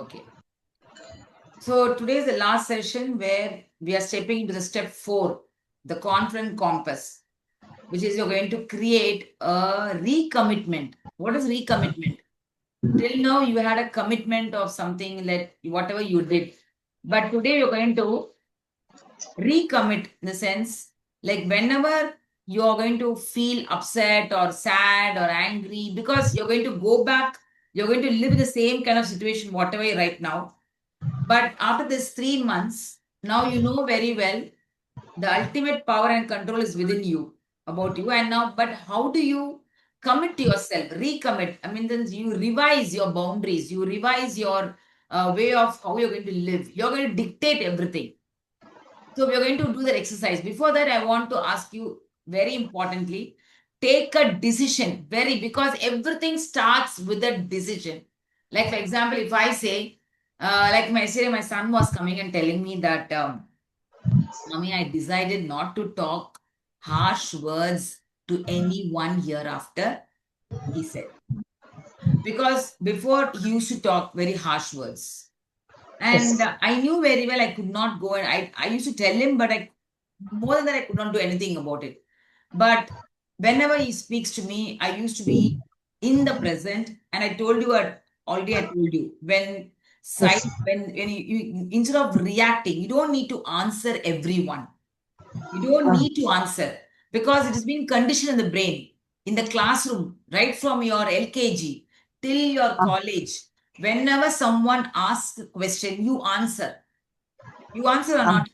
Okay. So today is the last session where we are stepping into the step 4, the confident compass, which is you're going to create a recommitment. What is recommitment? Till now, you had a commitment of something like whatever you did. But today, you're going to recommit in the sense like whenever you are going to feel upset or sad or angry, because you're going to go back, you're going to live in the same kind of situation, whatever you're right now. But after this 3 months, now you know very well the ultimate power and control is within you about you. And now, but how do you commit to yourself, recommit? I mean, then you revise your boundaries, you revise your way of how you're going to live. You're going to dictate everything. So we're going to do that exercise. Before that, I want to ask you very importantly, take a decision very because everything starts with a decision. Like for example, if I say, like yesterday, my son was coming and telling me that, Mommy, I decided not to talk harsh words to anyone hereafter. He said because before he used to talk very harsh words. And Yes. I knew very well I could not go and I used to tell him, but I more than that, I could not do anything about it. But whenever he speaks to me, I used to be in the present. And I told you already, I told you Yes. when you instead of reacting, you don't need to answer everyone. You don't Ah, need to answer because it has been conditioned in the brain, in the classroom, right from your LKG till your ah, college. Whenever someone asks a question, you answer. You answer or ah, not?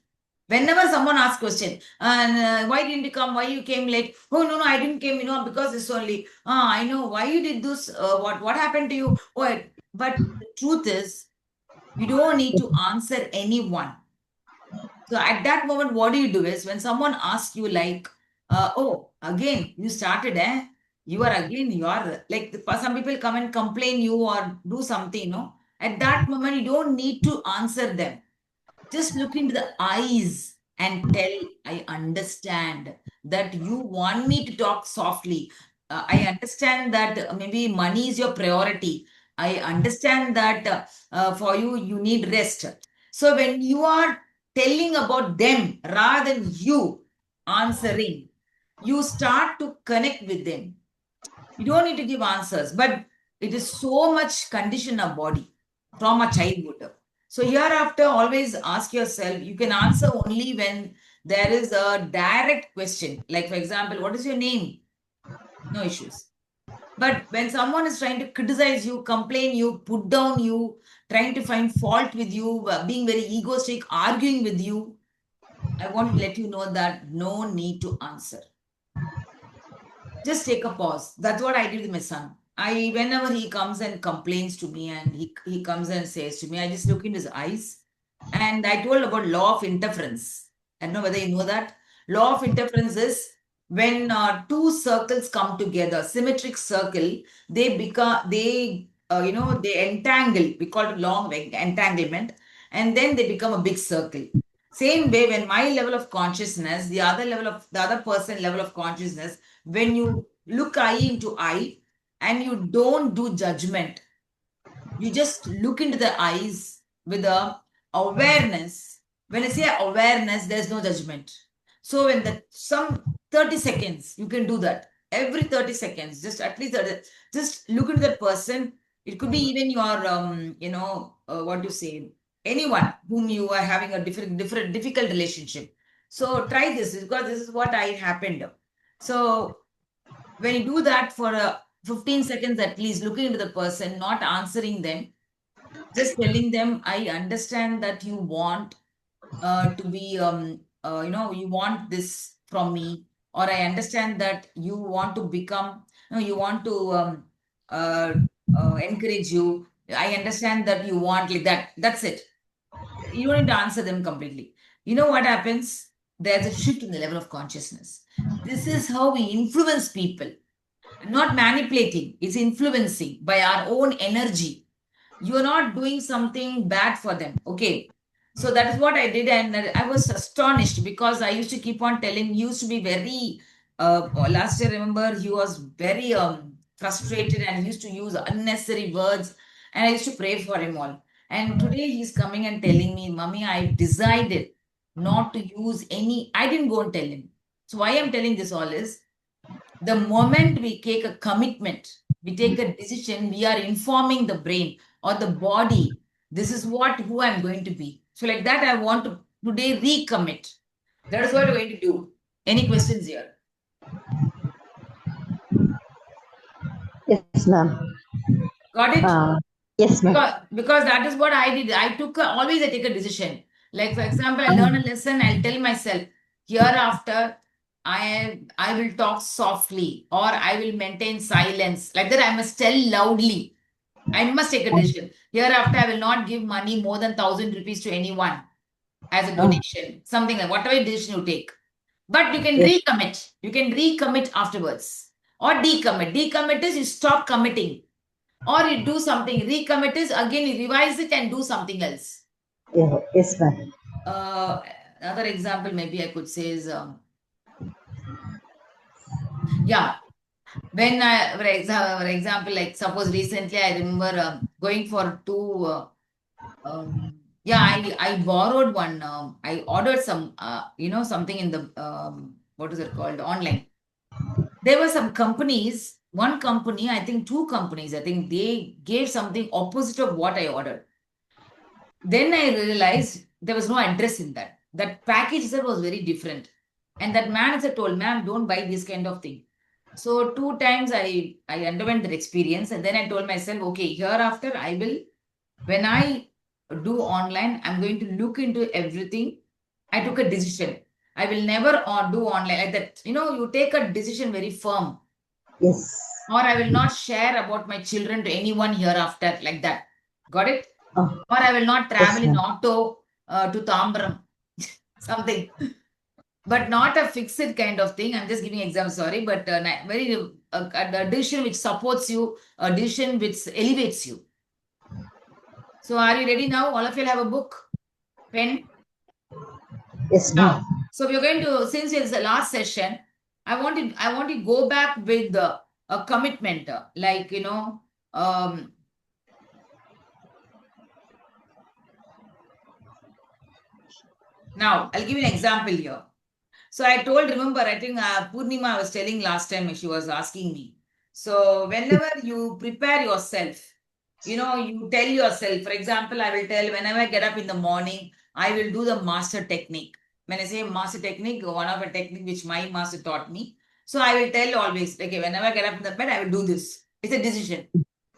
Whenever someone asks question, and why didn't you come? Why you came late? Oh no, no, I didn't came. Because it's only. Ah, I know why you did this. What happened to you? But the truth is, you don't need to answer anyone. So at that moment, what do you do is when someone asks you like, oh, again, you started, eh? You are like some people come and complain you or do something, At that moment, you don't need to answer them. Just look into the eyes and tell, I understand that you want me to talk softly. I understand that maybe money is your priority. I understand that for you, you need rest. So when you are telling about them rather than you answering, you start to connect with them. You don't need to give answers, but it is so much condition our body from a childhood. So hereafter, always ask yourself, you can answer only when there is a direct question. Like, for example, what is your name? No issues. But when someone is trying to criticize you, complain you, put down you, trying to find fault with you, being very egoistic, arguing with you, I want to let you know that no need to answer. Just take a pause. That's what I did with my son. Whenever he comes and complains to me and he comes and says to me, I just look in his eyes and I told about law of interference. I don't know whether you know that. Law of interference is when two circles come together, symmetric circle, they become, they entangle. We call it long entanglement, and then they become a big circle. Same way, when my level of consciousness, the other person level of consciousness, when you look eye into eye and you don't do judgment, you just look into the eyes with a awareness. When I say awareness, there's no judgment. So when the some 30 seconds you can do that every 30 seconds, just at least 30, just look into that person. It could be even your what you say, anyone whom you are having a different difficult relationship. So try this because this is what I happened. So when you do that for 15 seconds at least, looking into the person, not answering them, just telling them, I understand that you want to be, you want this from me, or I understand that you want to become, you want to encourage you. I understand that you want like that. That's it. You don't need to answer them completely. You know what happens? There's a shift in the level of consciousness. This is how we influence people, not manipulating, it's influencing by our own energy. You're not doing something bad for them. Okay. So that is what I did. And I was astonished because I used to keep on telling, he used to be very, last year, remember, he was very frustrated and he used to use unnecessary words. And I used to pray for him all. And today he's coming and telling me, Mummy, I decided not to use any. I didn't go and tell him. So why I'm telling this all is, the moment we take a commitment, we take a decision, we are informing the brain or the body, this is what who I'm going to be. So like that, I want to today recommit. That is what we're going to do. Any questions here? Yes, ma'am. Got it? Yes, ma'am. Because that is what I did. Always I take a decision. Like for example, I learn a lesson, I'll tell myself, hereafter I will talk softly or I will maintain silence. Like that, I must tell loudly. I must take a decision. Hereafter, I will not give money more than 1,000 rupees to anyone as a Ah, donation. Something like whatever decision you take. But you can yes, recommit. You can recommit afterwards. Or decommit. Decommit is you stop committing. Or you do something. Recommit is again you revise it and do something else. yes, ma'am. Uh, Another example maybe I could say is yeah, when I for example, like suppose recently I remember going for two yeah, I borrowed one. I ordered some, something in the what is it called online. There were some companies. One company, I think two companies. I think they gave something opposite of what I ordered. Then I realized there was no address in that. That package itself was very different. And that manager told, ma'am, don't buy this kind of thing. So two times I underwent that experience, and then I told myself, okay, hereafter I will, when I do online, I'm going to look into everything. I took a decision. I will never do online like that. You take a decision very firm, Yes. or I will not share about my children to anyone hereafter like that. Got it? Oh, Or I will not yes, travel in ma'am. auto to Tambram, something, but not a fixed kind of thing. I'm just giving example, sorry, but very a decision which supports you, a decision which elevates you. So are you ready now? All of you have a book, pen? Yes, ma'am. Now, so we're going to, since it's the last session, I want to go back with a commitment, like now I'll give you an example here. So I told, remember, I think Purnima was telling last time she was asking me. So whenever you prepare yourself, you tell yourself, for example, I will tell whenever I get up in the morning, I will do the master technique. When I say master technique, one of the technique which my master taught me. So I will tell always, okay, whenever I get up in the bed, I will do this. It's a decision.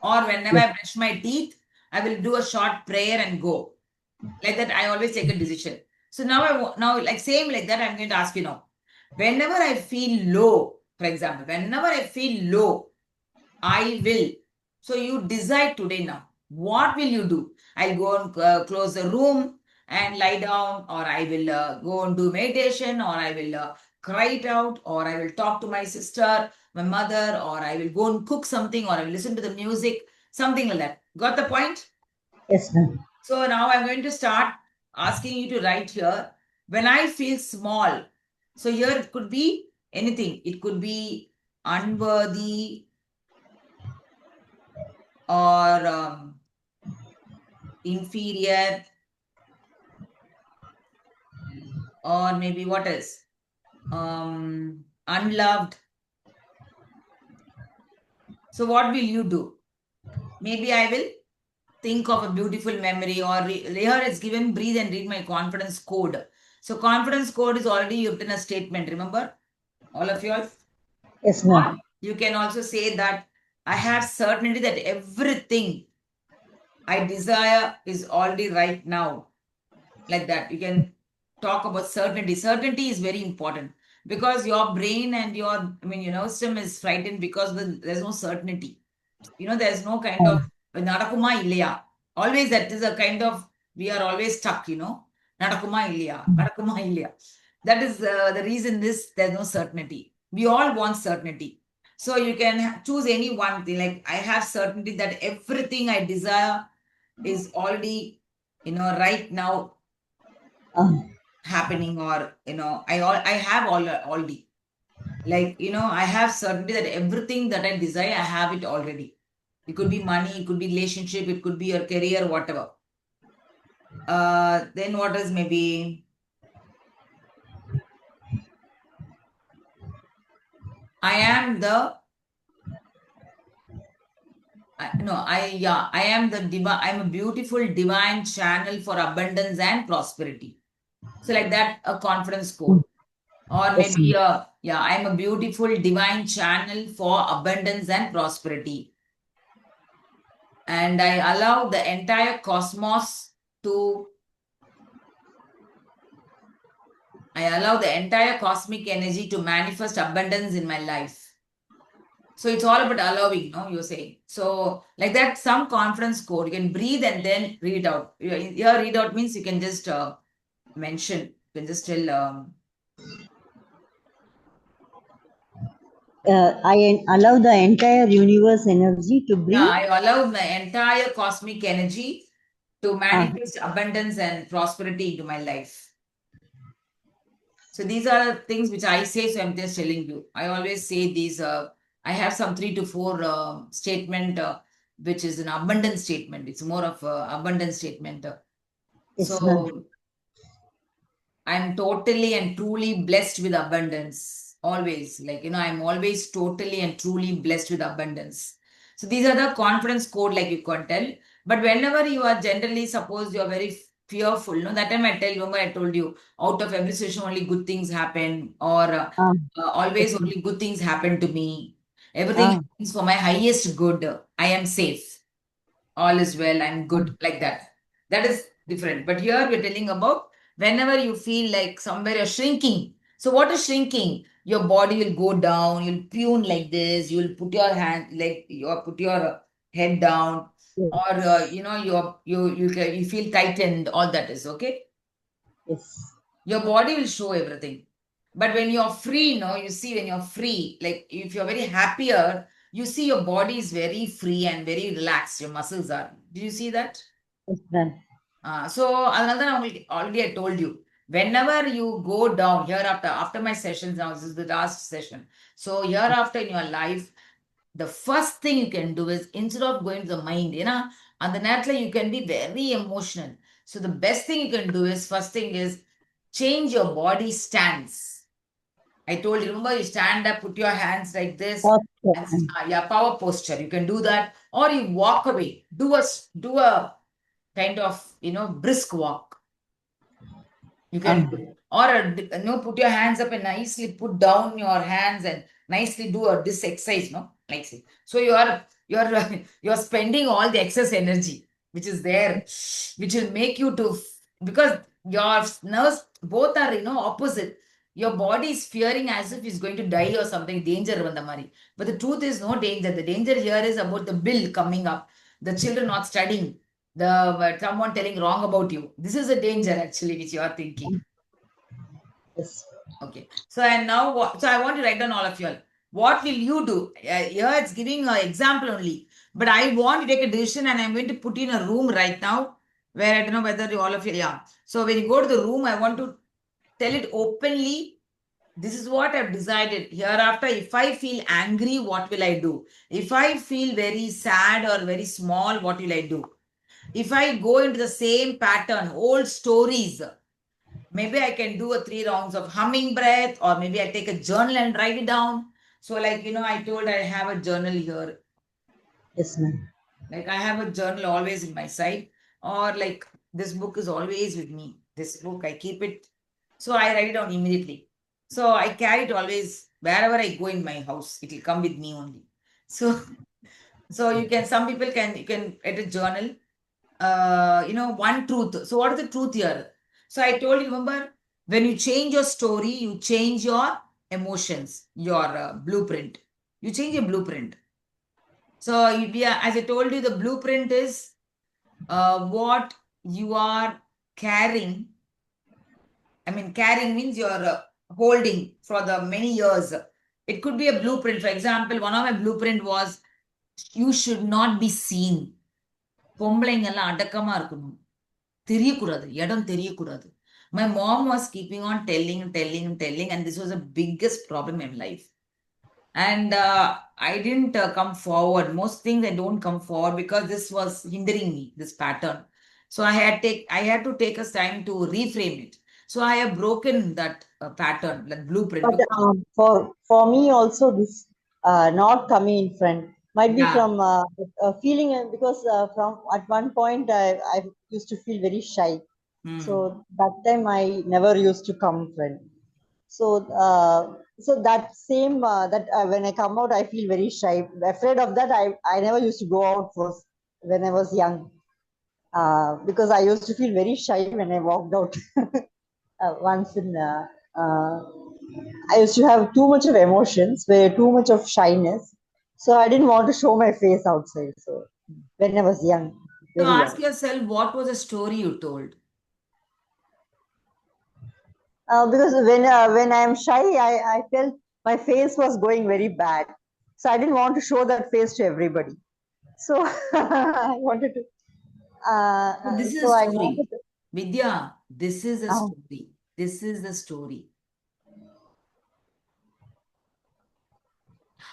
Or whenever Yes. I brush my teeth, I will do a short prayer and go. Like that, I always take a decision. So now now like same like that, I'm going to ask you now. Whenever I feel low, for example, whenever I feel low, I will. So you decide today now. What will you do? I'll go and close the room and lie down, or I will go and do meditation, or I will cry it out, or I will talk to my sister, my mother, or I will go and cook something, or I will listen to the music, something like that. Got the point? Yes, ma'am. So now I'm going to start asking you to write here. When I feel small, so here it could be anything. It could be unworthy or inferior, or maybe what else? Unloved. So what will you do? Maybe I will think of a beautiful memory, or here it's given breathe and read my confidence code. So confidence code is already written a statement. Remember, all of you all. Yes, Or ma'am. you can also say that I have certainty that everything I desire is already right now. Like that. You can talk about certainty. Certainty is very important because your brain and your nervous system is frightened because there's no certainty. There's no kind of nadakuma illaya. Always that is a kind of, we are always stuck, nadakuma illaya, nadakuma illaya. That is the reason there's no certainty. We all want certainty. So you can choose any one thing. Like I have certainty that everything I desire is already, right now happening, or I have already. Like I have certainty that everything that I desire, I have it already. It could be money, it could be relationship, it could be your career, whatever. Then what is maybe I am the no, I am the divine. I'm a beautiful divine channel for abundance and prosperity. So like that, a confidence Mm. code, or Yes, maybe ma'am. yeah, I'm a beautiful divine channel for abundance and prosperity, and I allow the entire cosmos to. I allow the entire cosmic energy to manifest abundance in my life. So it's all about allowing, no, you're saying. So like that, some conference code, you can breathe and then read out. Here, read out means you can just mention, you can just tell, I allow the entire universe energy to yeah, breathe. I allow my entire cosmic energy to Ah, manifest abundance and prosperity into my life. So these are things which I say, so I'm just telling you. I always say these, I have some 3 to 4 statement, which is an abundance statement. It's more of a abundance statement. yes, ma'am. So I'm totally and truly blessed with abundance. Always. Like, I'm always totally and truly blessed with abundance. So these are the confidence code, like you can tell. But whenever you are generally, suppose you are very fearful, no, that time I tell you, remember I told you, out of every situation, only good things happen, or Ah, always yes, ma'am. only good things happen to me. Everything Ah, happens for my highest good. I am safe, all is well, I'm good, like that. That is different. But here we're telling about whenever you feel like somewhere you're shrinking. So what is shrinking? Your body will go down, you'll prune like this, you'll put your hand, like you put your head down, yes, or you feel tightened, all that is okay. yes, Your body will show everything. But when you're free, no, you see, when you're free, like if you're very happier, you see your body is very free and very relaxed. Your muscles are. Do you see that? yes, ma'am. So another already I told you. Whenever you go down hereafter, after my sessions, now this is the last session. So hereafter in your life, the first thing you can do is instead of going to the mind, and the naturally you can be very emotional. So the best thing you can do is first thing is change your body stance. I told you, remember, you stand up, put your hands like this, Posture, and ma'am. yeah, power posture. You can do that, or you walk away. Do a kind of brisk walk. You Ah, can do, or put your hands up and nicely put down your hands and nicely do this exercise, no, like say. So you are you're spending all the excess energy which is there, which will make you to because your nerves both are opposite. Your body is fearing as if it's going to die or something, danger vanda mari. But the truth is no danger. The danger here is about the bill coming up, the children not studying, the someone telling wrong about you. This is a danger actually which you are thinking. yes, Okay. So and now what? So I want to write down all of you all. What will you do? Here it's giving an example only, but I want to take a decision, and I'm going to put in a room right now where I don't know whether all of you. Yeah. So when you go to the room, I want to tell it openly. This is what I've decided. Hereafter, if I feel angry, what will I do? If I feel very sad or very small, what will I do? If I go into the same pattern, old stories, maybe I can do a 3 rounds of humming breath, or maybe I take a journal and write it down. So, like, I told I have a journal here. yes, ma'am. Like, I have a journal always in my side, or like this book is always with me. This book, I keep it. So, I write it down immediately. So, I carry it always wherever I go in my house. It will come with me only. So, so some people you can write a journal, one truth. So, what is the truth here? So, I told you, remember, when you change your story, you change your emotions, your blueprint. You change your blueprint. So, as I told you, the blueprint is what you are carrying. I mean, carrying means you're holding for the many years. It could be a blueprint. For example, one of my blueprint was you should not be seen. பொம்பளைங்கெல்லாம் அடக்கமா இருக்கணும், தெரியக்கூடாது, இடம் தெரியக்கூடாது. My mom was keeping on telling, and this was the biggest problem in life. And I didn't come forward. Most things I don't come forward because this was hindering me, this pattern. So I had to take us time to reframe it. So I have broken that pattern, that blueprint. But for me also this not coming in front might be Yeah. from a feeling because from at one point I used to feel very shy. Hmm. So that time I never used to come front. So so that same that when I come out I feel very shy. Afraid of that I never used to go out first when I was young because I used to feel very shy when I walked out. Once in I used to have too much of emotions, too much of shyness. So I didn't want to show my face outside. So when I was young, So very ask young, yourself, what was the story you told? because when I am shy, I felt my face was going very bad. So I didn't want to show that face to everybody. So I wanted to. So this is So a I wanted story. to. Vidya, this is a Uh, story. This is the story.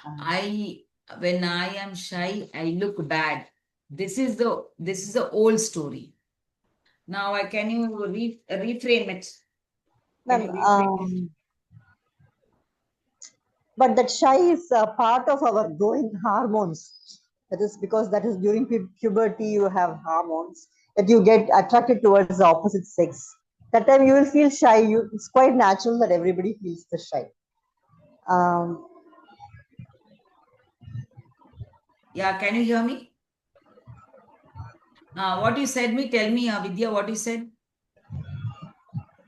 uh, I when I am shy, I look bad. This is the old story. Now I can you reframe it? Can you Ma'am, reframe it? but that shy is a part of our growing hormones. That is because that is during puberty you have hormones that you get attracted towards the opposite sex. That time you will feel shy. It's quite natural that everybody feels the shy. Um, Yeah, can you hear me? What you said me, tell me, Vidya, what you said.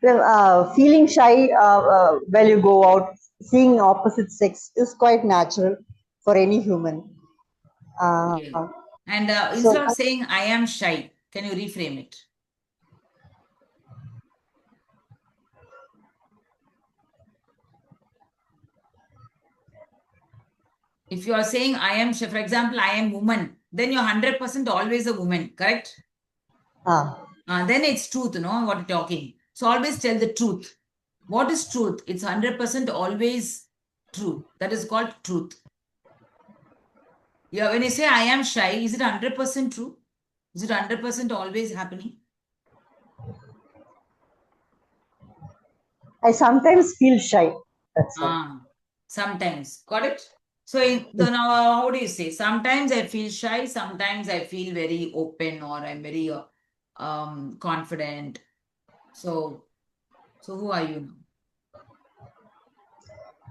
well, feeling shy while you go out, seeing opposite sex is quite natural for any human. Uh, Okay. And so instead of saying I am shy, can you reframe it? If you are saying I am shy, for example, I am woman, then you're 100% always a woman, correct? uh, Then it's truth, what you're talking. So always tell the truth. What is truth? It's 100% always true. That is called truth. Yeah, when you say I am shy, is it 100% true? Is it 100% always happening? I sometimes feel shy. That's all. Ah, sometimes. Got it? So now, how do you say? Sometimes I feel shy, sometimes I feel very open or I'm very confident. So, so who are you now?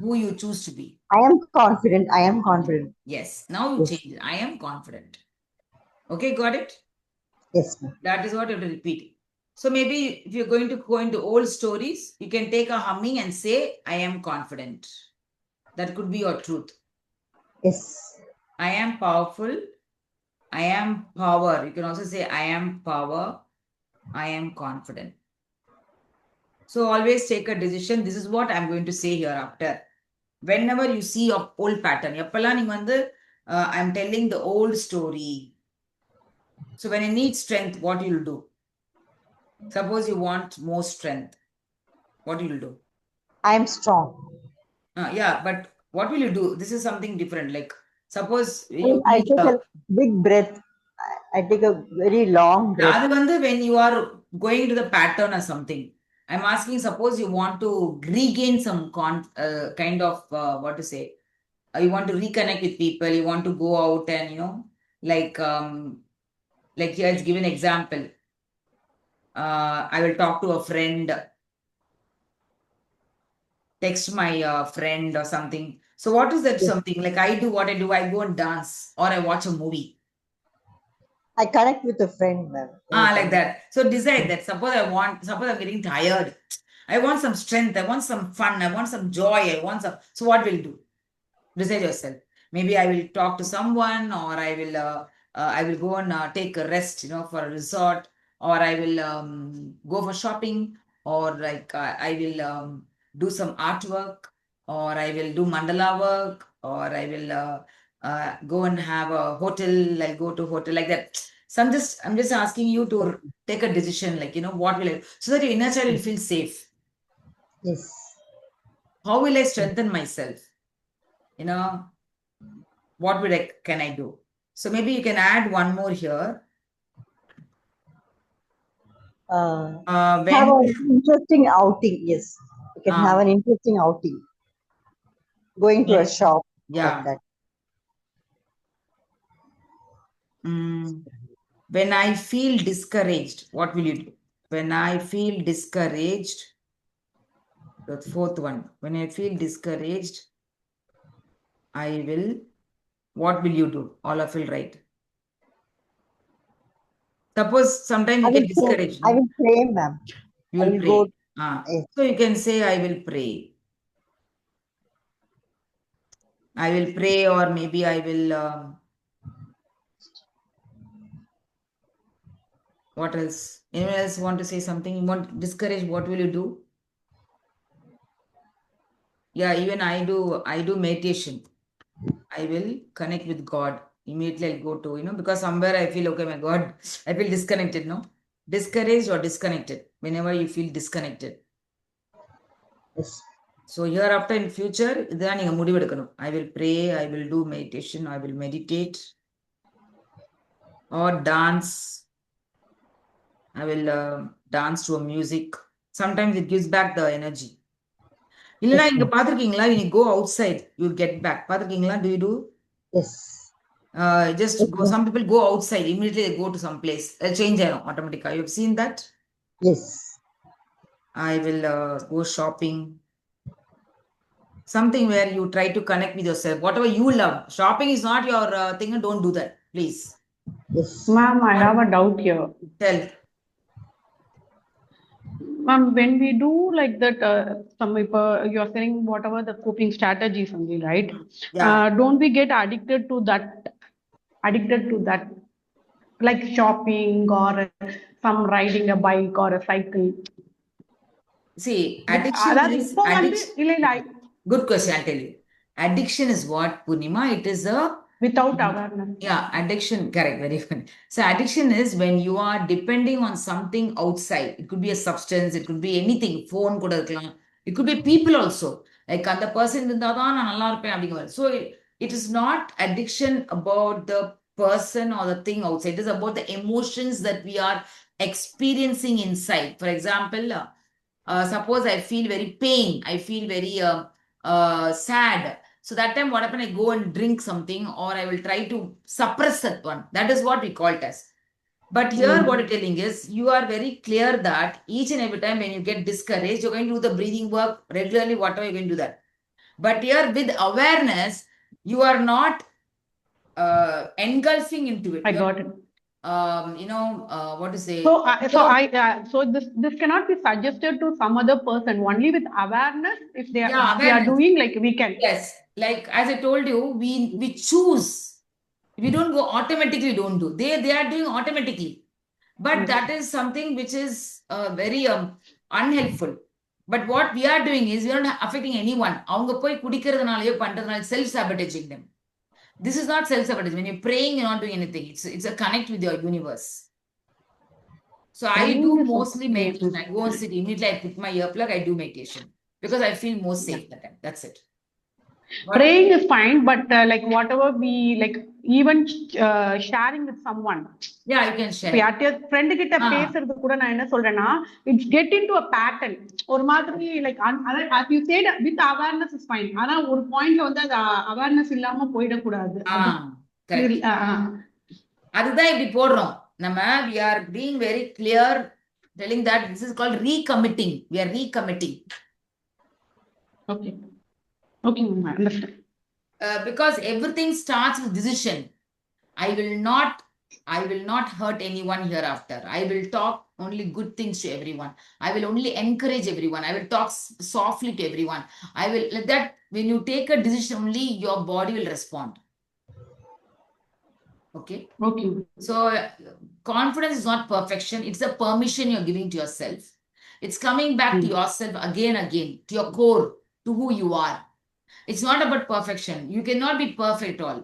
Who you choose to be? I am confident. I am Confident. confident. Yes. Now you Yes, change it. I am confident. Okay, got it? yes, ma'am. That is what you have to repeat. So maybe if you're going to go into old stories, you can take a humming and say, I am confident. That could be your truth. Yes. I am powerful. I am power. You can also say, I am power. I am confident. So always take a decision. This is what I'm going to say hereafter. Whenever you see your old pattern, எப்பெல்லாம் நீங்க வந்து I'm telling the old story. So when you need strength, what you'll do? Suppose you want more strength, what you'll do? I am strong. Yeah, but what will you do? This is something different. Like suppose you I need take a big breath. I take a very long breath. அது வந்து when you are going to the pattern or something. I'm asking, suppose you want to regain some kind of what to say. You want to reconnect with people. You want to go out and like here it's given example. I will talk to a friend, text my friend or something. So what is that Yes. something? Like I do what I do. I go and dance or I watch a movie. I connect with a friend, ma'am, Like anytime. that. So decide that. Suppose I'm getting tired. I want some strength. I want some fun. I want some joy. I want some. So what will you do? Decide yourself. Maybe I will talk to someone, or I will go and take a rest, for a resort, or I will go for shopping, or like I will do some artwork, or I will do mandala work, or I will go and have a hotel. I'll go to hotel like that. So I'm just asking you to take a decision, like what will I, so that your inner child will feel safe. Yes. How will I strengthen myself? You know, what can I do? So maybe you can add one more here. Have When an interesting outing. Yes, you can have uh, an interesting outing. Going to a when shop like yeah, that. mm, when I feel discouraged, what will you do? When I feel discouraged, the fourth one. When I feel discouraged, I will. What will you do? All of you write. Suppose sometimes I you will get pray. discouraged, I no? will pray, ma'am. You I will will go. pray. Ah. Yes, So you can say, I will pray. I will pray, or maybe I will. What else? Anyone else want to say something? You want discourage? What will you do? Yeah, even I do meditation. I will connect with God. Immediately I'll go to, because somewhere I feel, okay, my God, I feel disconnected, no? Discouraged or disconnected, whenever you feel disconnected. yes, So hereafter in future, இதான் நீங்க முடிவெடுக்கணும். I will pray, I will do meditation, I will meditate or dance. I will dance to a music. Sometimes it gives back the energy. இல்லைன்னா yes, இங்க ma'am. பார்த்திருக்கீங்களா when you go outside you get back பார்த்திருக்கீங்களா do you do Yes, just yes, go ma'am. some people go outside immediately they go to some place change ஆயிரும் automatically you've seen that Yes, I will go shopping something where you try to connect with yourself whatever you love shopping is not your thing and don't do that please yes, Ma'am, I what have a doubt here. tell Ma'am, when we do like that, you're saying whatever the coping strategies only, right? yeah Don't we get addicted to that? Addicted to that, like shopping or some riding a bike or a cycle. see addiction அதாவது is இப்போ வந்து addiction இல்லை இல்லை good question I'll tell you addiction is what Purnima it is a without awareness. yeah, addiction, correct, very good. So, addiction is when you are depending on something outside. It could be a substance, it could be anything, phone கூட இருக்கலாம். It could be people also. Like அந்த person இருந்தா தான் நான் நல்லா இருப்பேன் அப்படிங்கிற So, it is not addiction about the person or the thing outside. It is about the emotions that we are experiencing inside. For example, suppose I feel very pain, I feel very sad. So that time, what happen? I go and drink something, or I will try to suppress that one. That is what we call it as. But here, what you're telling is, you are very clear that each and every time when you get discouraged, you're going to do the breathing work regularly, whatever you're going to do that. But here, with awareness, you are not engulfing into it. I got it. What to say? So this cannot be suggested to some other person. Only with awareness, if Yeah, we are awareness. doing like we can. Yes, like as I told you, we choose. We don't go automatically. Don't do. They are doing automatically, but Yes. that is something which is very unhelpful. But what we are doing is we are not affecting anyone. அவங்க போய் குடிக்கிறதுனாலயோ பண்றதுனால self sabotaging them. This is not self sabotage. When you're praying, you're not doing anything. It's a connect with your universe. So I do Praying is mostly okay. meditation. I go and sit immediately. I put my earplug. I do meditation because I feel more safe that time. That's it. What? Praying is fine, but like whatever we like, even sharing with someone. Yeah, you can இப்போ share. யார்கிட்ட friend கிட்ட Ah, பேசுறது கூட நான் என்ன சொல்றேன்னா it's get in to a pattern ஒரு மாதிரி like as you said with awareness is fine ஆனா ஒரு பாயிண்ட்ல வந்து அது அவேர்னஸ் இல்லாம போயிடக்கூடாது அது correct. அதுதான் இப்படி போடுறோம் நம்ம we are being very clear telling that this is called recommitting. We are recommitting. Okay okay ma'am understand Because everything starts with decision. I will not hurt anyone hereafter. I will talk only good things to everyone. I will only encourage everyone. I will talk softly to everyone. I will let that when you take a decision only, your body will respond. Okay. Okay So, confidence is not perfection. It's a permission you're giving to yourself. It's coming back to yourself again, to your core, to who you are. It's not about perfection. You cannot be perfect all.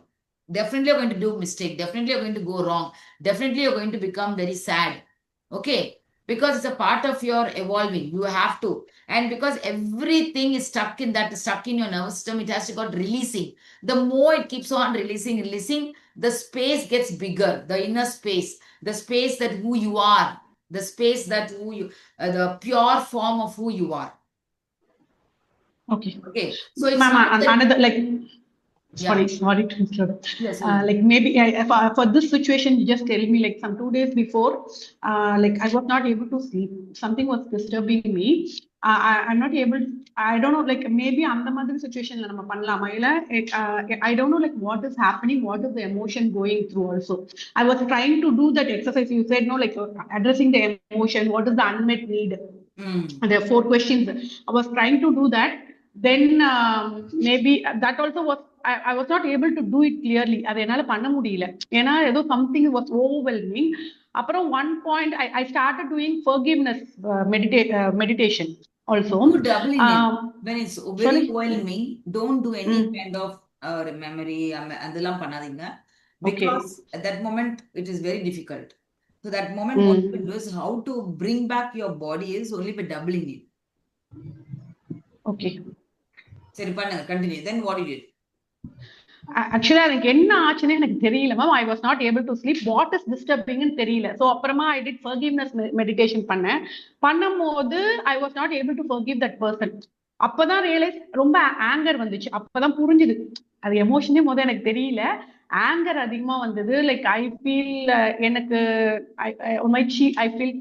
Definitely you're going to do mistake. Definitely you're going to go wrong. Definitely you're going to become very sad. Okay? Because it's a part of your evolving. You have to. And because everything is stuck in your nervous system, it has to got releasing. The more it keeps on releasing, the space gets bigger. The inner space, the space that who you are. the space that who you, the pure form of who you are. Okay. Okay, so it's Ma'am, not that, another like yeah, sorry to interrupt. yes, Like maybe for this situation, you just tell me like some 2 days before, like I was not able to sleep. Something was disturbing me. I'm not able. I don't know. Like maybe அந்த மாதிரி situationல நம்ம பண்ணலாமா இல்ல I don't know like what is happening, what is the emotion going through also. I was trying to do that exercise. You said no, like addressing the emotion. What is the unmet need? There are 4 questions. I was trying to do that. Then maybe that also was I was not able to do it clearly. அது என்னால பண்ண முடியல ஏன்னா ஏதோ something was overwhelming. அப்புறம் one point I started doing forgiveness meditation also. do double in it. Um, When it's sorry. very overwhelming, don't do any Mm. kind of memory, அதெல்லாம் பண்ணாதீங்க. Okay. Because at that moment, it is very difficult. So that moment, what you do is how to bring back your body is only by doubling it. Okay. சரி பண்ணுங்க, continue. Then what you did? ஆக்சுவலா எனக்கு என்ன ஆச்சுன்னு எனக்கு தெரியல ma'am. I was not able to sleep. What is டிஸ்டர்பிங்னு தெரியல. ஸோ அப்புறமா ஐ டிட் ஃபர்கிவ்னஸ் மெடிடேஷன் பண்ணும்போது I was not able to forgive that person. அப்பதான் ரியலைஸ் ரொம்ப ஆங்கர் வந்துச்சு. அப்பதான் புரிஞ்சுது அது எமோஷனே எனக்கு தெரியல. ஆங்கர் அதிகமா வந்தது. லைக் ஐ ஃபீல் எனக்கு ஐ ஃபீல்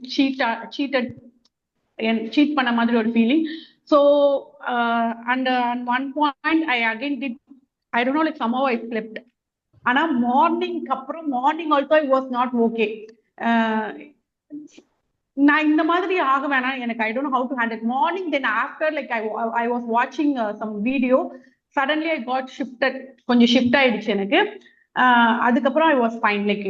சீட் பண்ண மாதிரி ஒரு feeling. So and one point I again did I don't know, like somehow I slept. ஆனா morning also I was not okay. நான் இந்த மாதிரி ஆக வேணாம் எனக்கு. I don't know how to handle morning. Then after like I was வாட்சிங் some video. Suddenly I got shifted. கொஞ்சம் shift ஆயிடுச்சு எனக்கு. அதுக்கப்புறம் I was fine. Like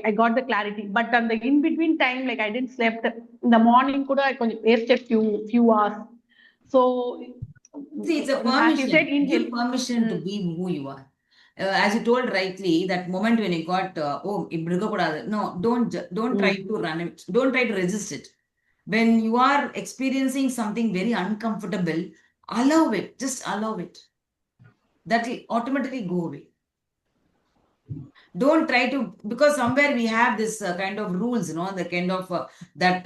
I got the clarity. But அந்த in between time like I tent slept. இந்த morning கூட கொஞ்சம் wasted few hours. So See, it's a as you said, permission. inhale. Give permission to be who you are. As you told rightly, that moment when you got, oh, இப்படி இருக்கக்கூடாது. No, don't try to run it. Don't try to resist it. When you are experiencing something very uncomfortable, allow it. Just allow it. That will automatically go away. Don't try to, because somewhere we have this kind of rules, the kind of that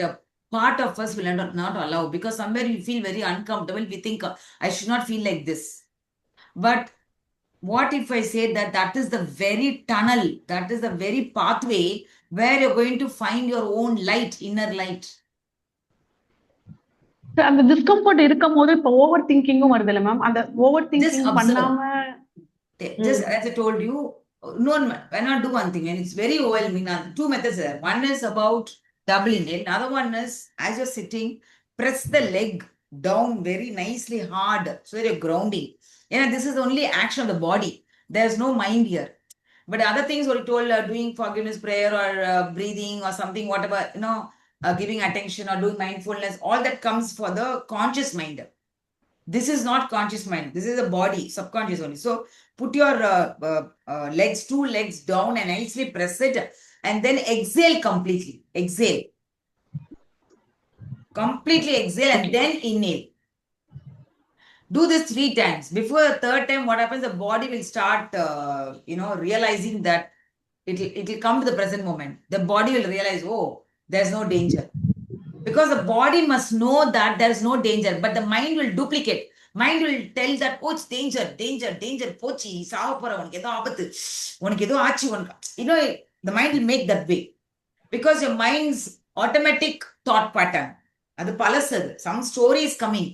part of us will not allow, because somewhere you feel very uncomfortable. We think, I should not feel like this. But what if I say that that is the very tunnel, that is the very pathway where you're going to find your own light, inner light. அந்த discomfort இருக்கும் போது இப்போ over திங்கிங்கும் வருது இல்ல ma'am. அந்த over thinking பண்ணாம just as I told you, no, why not do one thing? And it's very overwhelming. Now, 2 methods there. One is about doubling it. Another one is, as you're sitting, press the leg down very nicely hard so that you're grounding. This is only action of the body. There's no mind here. But other things what you told, doing forgiveness prayer or breathing or something, whatever, giving attention or doing mindfulness, all that comes for the conscious mind. This is not conscious mind. This is the body, subconscious only. So put your legs, 2 legs down and nicely press it, and then exhale completely. Exhale. Completely exhale and then inhale. Do this 3 times. Before the 3rd time, what happens? The body will start, realizing that it will come to the present moment. The body will realize, oh, there's no danger. Because the body must know that there's no danger, but the mind will duplicate. Mind will tell that, oh, it's danger, pochi, saapara, unakku edho aabathu, unakku edho aachi, the mind will make that way. Because your mind's automatic thought pattern, adu palasadu, some story is coming.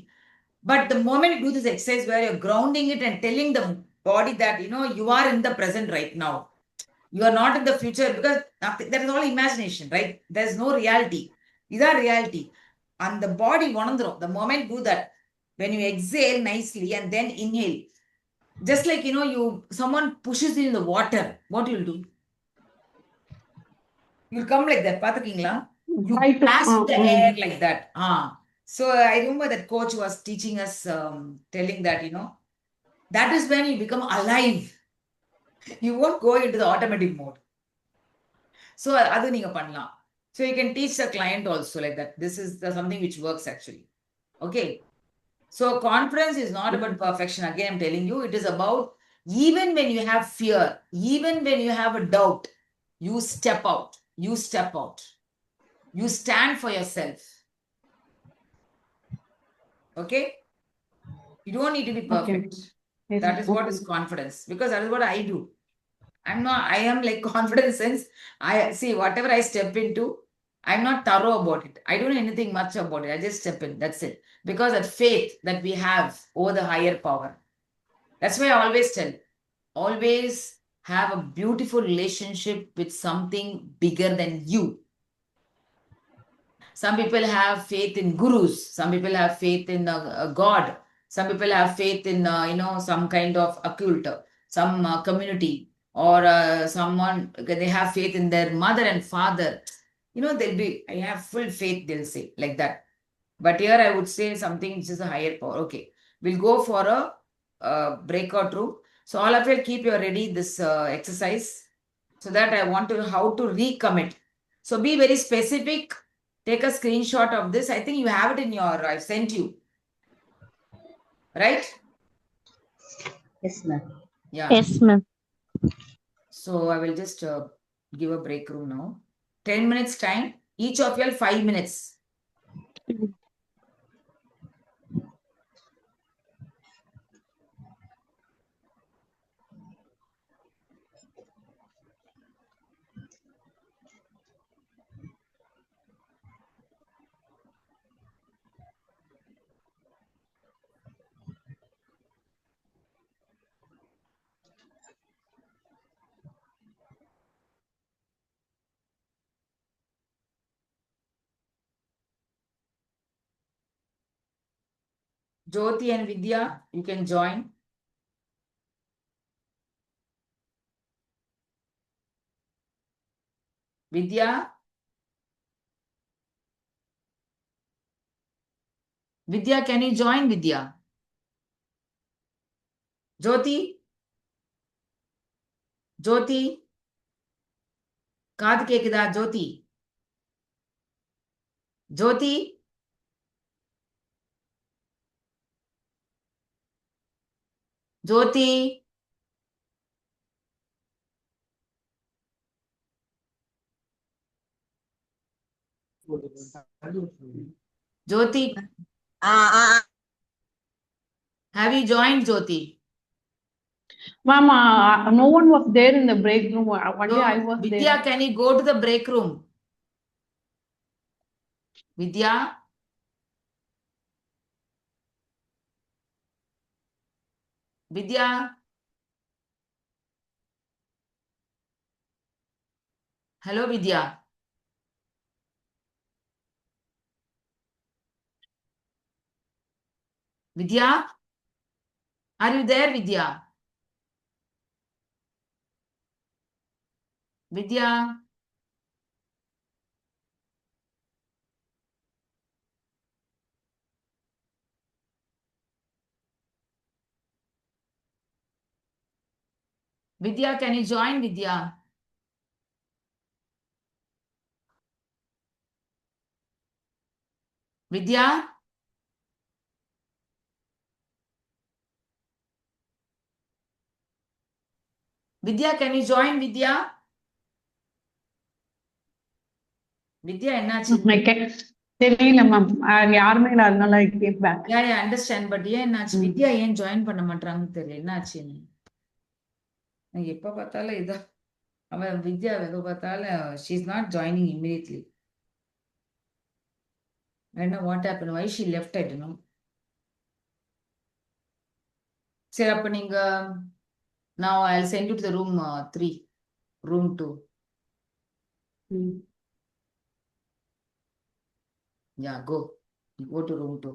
But the moment you do this exercise where you're grounding it and telling the body that, you are in the present right now. You are not in the future, because that is all imagination, right? There's no reality. These are reality. And the body, the moment you do that, when you exhale nicely and then inhale, just like, someone pushes you in the water, what you'll do? You'll come like that, pathukingla? You grasp the air like that. So I remember that coach was teaching us, telling that, that is when you become alive. You won't go into the automatic mode. So adu neenga pannalam. So you can teach the client also like that. This is something which works actually. Okay. So confidence is not about perfection. Again, I'm telling you, it is about, even when you have fear, even when you have a doubt, you step out. You step out. You stand for yourself. Okay? You don't need to be perfect. Okay. Yes, That is what is confidence, because that is what I do. I am like confident since I see whatever I step into, I'm not thorough about it. I don't know anything much about it. I just step in. That's it. Because that faith that we have over the higher power. That's why I always tell, always have a beautiful relationship with something bigger than you. Some people have faith in gurus. Some people have faith in a god. Some people have faith in some kind of occult, some community, or someone. They have faith in their mother and father. They'll be. I have full faith. They'll say like that. But here I would say something which is a higher power. Okay, we'll go for a breakout room. So all of you keep your ready this exercise, so that I want to how to recommit. So be very specific. Take a screenshot of this. I think you have it in your, I've sent you, right? Yes, ma'am. Yeah. Yes, ma'am. So I will just give a break room now. 10 minutes time. Each of you 5 minutes. Jyoti and Vidya, you can join. Vidya. Vidya, can you join Vidya? Jyoti. Jyoti. காது கேக்குதா ஜோதி ஜோதி ஜோதி ஜோதி have you joined Jyoti? Ma'am, no one was there in the break room. Only I was Vidya, there. can you go to the break room? Vidya. Vidya. Hello, Vidya. Vidya, are you there, Vidya? Vidya. Vidya, can you join Vidya? Vidya? Vidya, can you join Vidya? Vidya, என்னாச்சு? தெரியல ma'am யாருமே இல்ல அதனால I came back. Yeah, I understand. But ஏன் என்னாச்சு? வித்யா ஏன் join பண்ண மாட்டாங்கன்னு தெரியல. என்னாச்சுன்னு? எப்ப பார்த்தாலும் இதா அவன் வித்யா எப்ப பார்த்தாலும் she is not joining immediately. I don't know what happened. Why she left, I don't know. சரி அப்ப நீங்க now I'll send you to the room 3, room 2. Yeah, go. You go to room 2.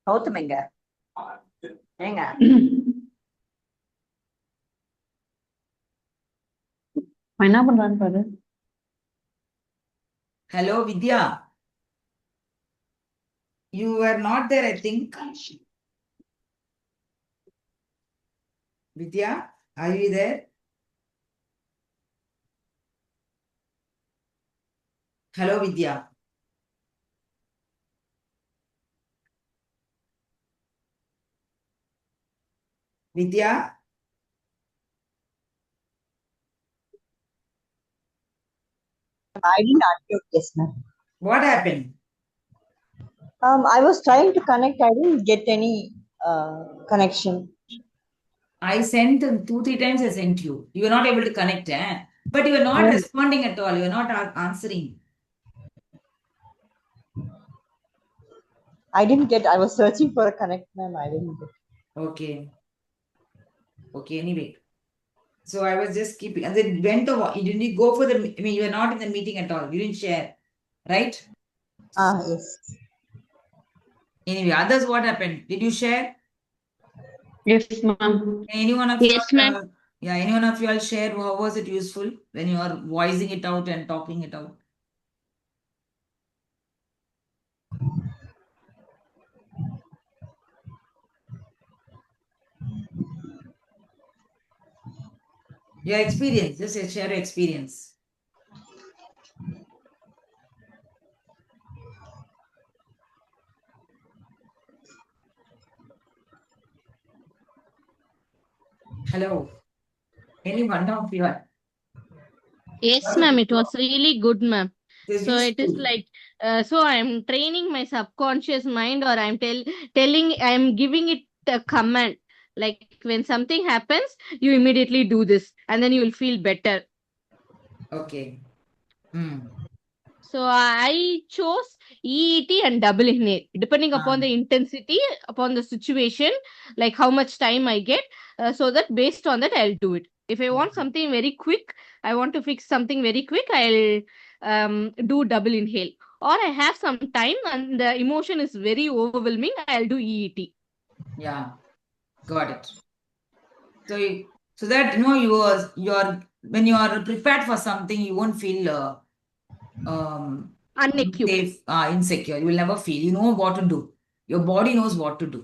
Gautham எங்க ஏங்க என்ன பண்றான்னு பாரு. Hello, Vidya. You were not there, I think. Vidya, are you there? Hello, Vidya. Vidya? I didn't unmute. Yes, ma'am. What happened? I was trying to connect. I didn't get any connection. I sent 2-3 times. I sent you. You were not able to connect, eh? But you were not Oh. responding at all. You were not answering. I didn't get. I was searching for a connect, ma'am. I didn't get. Okay. Okay. Anyway, so I was just keeping, and then went to. Didn't you go for the? I mean, you were not in the meeting at all. You didn't share, right? Yes. Anyway, others, what happened? Did you share? Yes, ma'am. Any one of Yes, you? ma'am. Yeah, any one of you all share? How was it useful when you are voicing it out and talking it out? Your experience, just share your experience. Hello. Any one of you are? Yes, ma'am. It was really good, ma'am. It's So it is useful. like, so I'm training my subconscious mind, or I'm giving it a command. Like when something happens, you immediately do this, and then you will feel better. Okay. Hmm. So I chose EET and double inhale, depending upon the intensity, upon the situation, like how much time I get. So that based on that, I'll do it. If I want something very quick, I want to fix something very quick, I'll do double inhale. Or I have some time and the emotion is very overwhelming, I'll do EET. Yeah, got it. So that you're when you are prepared for something, you won't feel Unacute. unsafe, insecure. You will never feel. You know what to do. Your body knows what to do.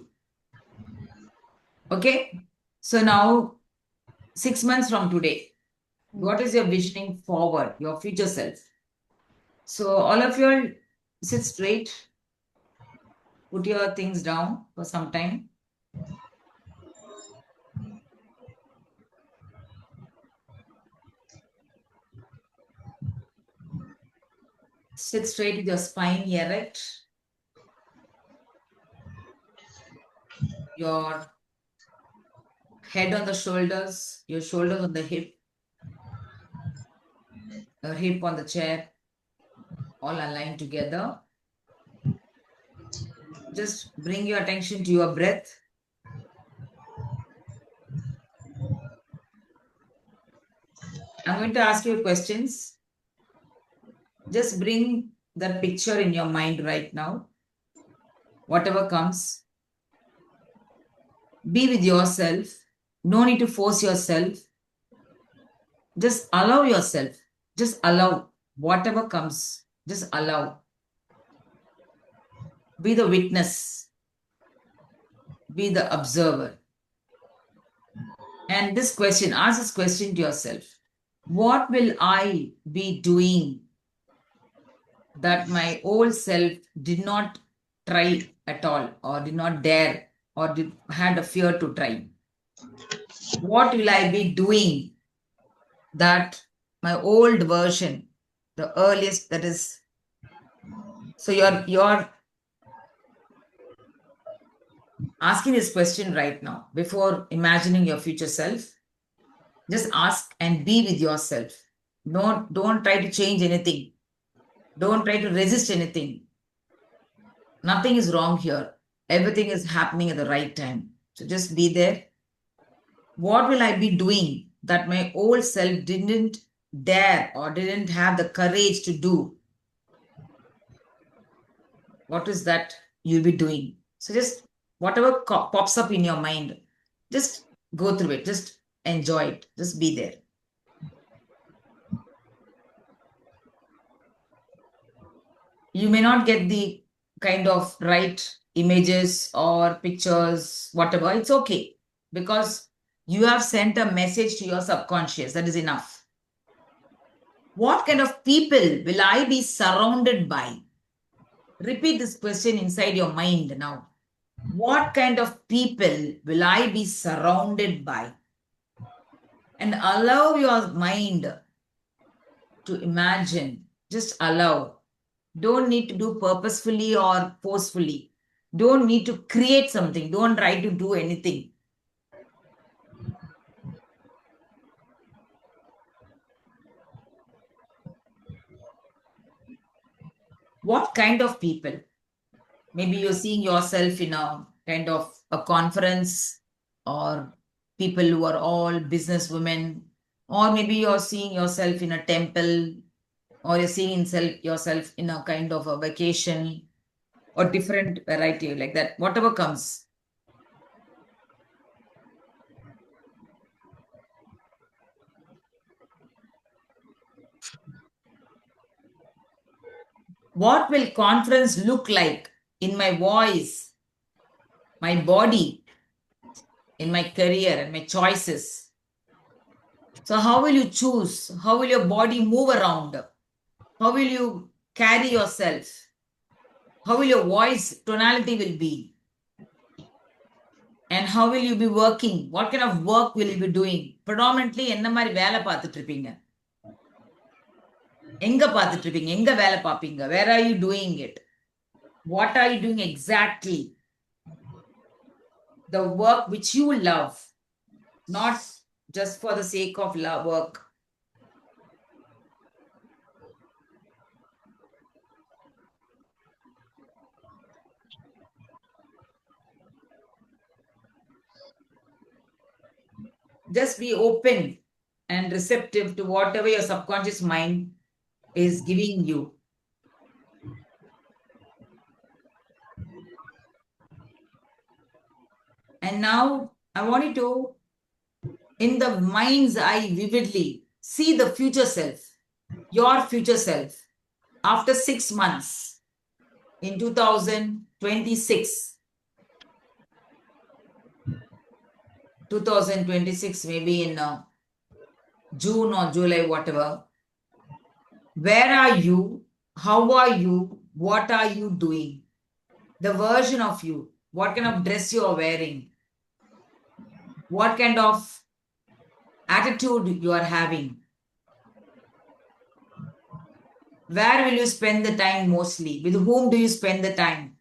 Okay. So now, 6 months from today, what is your visioning forward, your future self? So all of you all sit straight, put your things down for some time. Sit straight with your spine erect. Your head on the shoulders, your shoulders on the hip, your hip on the chair, all aligned together. Just bring your attention to your breath. I'm going to ask you questions. Just bring that picture in your mind right now. Whatever comes, be with yourself. No need to force yourself. Just allow yourself. Just allow whatever comes. Just allow. Be the witness. Be the observer. And this question, ask this question to yourself. What will I be doing that my old self did not try at all, or did not dare, or had a fear to try? What will I be doing that my old version, the earliest, that is, so you're asking this question right now before imagining your future self. Just ask and be with yourself. Don't try to change anything. Don't try to resist anything. Nothing is wrong here. Everything is happening at the right time. So just be there. What will I be doing that my old self didn't dare or didn't have the courage to do? What is that you'll be doing? So just whatever pops up in your mind, just go through it. Just enjoy it. Just be there. You may not get the kind of right images or pictures, whatever. It's okay, because you have sent a message to your subconscious. That is enough. What kind of people will I be surrounded by? Repeat this question inside your mind now. What kind of people will I be surrounded by? And allow your mind to imagine. Just allow. Don't need to do purposefully or forcefully. Don't need to create something. Don't try to do anything. What kind of people? Maybe you're seeing yourself in a kind of a conference, or people who are all businesswomen, or maybe you're seeing yourself in a temple, or you're seeing yourself in a kind of a vacation, or different variety like that, whatever comes. What will conference look like in my voice, my body, in my career and my choices? So how will you choose? How will your body move around? How will you carry yourself? How will your voice tonality will be? And how will you be working? What kind of work will you be doing? Predominantly, என்ன மாதிரி வேலை பார்த்துட்டு இருப்பீங்க? எங்க பார்த்துட்டு இருப்பீங்க? எங்க வேலை பார்ப்பீங்க? Where are you doing it? What are you doing exactly? The work which you love, not just for the sake of love work. Just be open and receptive to whatever your subconscious mind is giving you. And now I want you to, in the mind's eye, vividly see the future self, your future self, after 6 months in 2026. 2026, maybe in June or July, whatever. Where are you? How are you? What are you doing? The version of you. What kind of dress you are wearing? What kind of attitude you are having? Where will you spend the time mostly? With whom do you spend the time?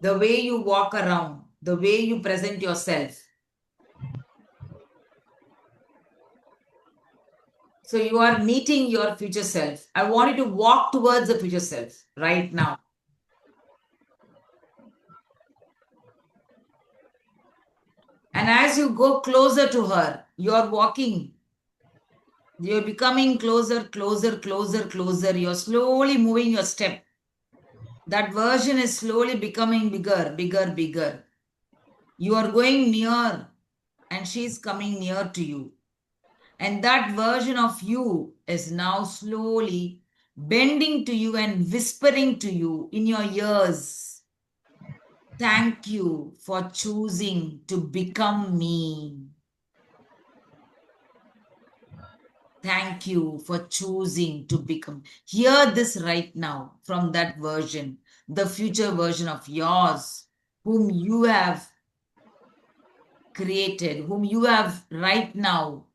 The way you walk around, the way you present yourself. So you are meeting your future self. I want you to walk towards the future self right now. And as you go closer to her, you're walking. You're becoming closer, closer, closer, closer. You're slowly moving your step. That version is slowly becoming bigger, bigger, bigger. You are going near, and she's coming near to you. And that version of you is now slowly bending to you and whispering to you in your ears. Thank you for choosing to become me. Thank you for choosing to become. Hear this right now from that version, the future version of yours, whom you have created, whom you have right now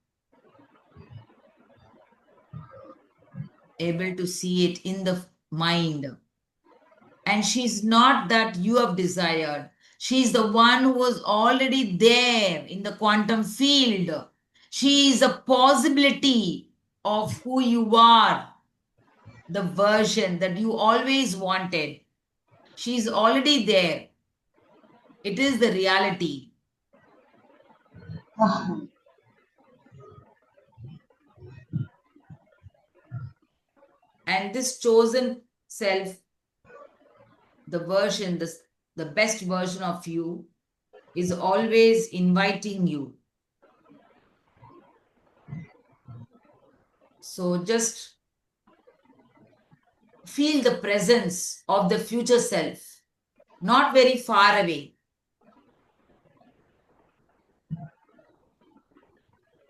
able to see it in the mind. And she's not that you have desired. She's the one who was already there in the quantum field. She is a possibility of who you are, the version that you always wanted. She's already there. It is the reality. And this chosen self, the version, the best version of you, is always inviting you. So just feel the presence of the future self, not very far away.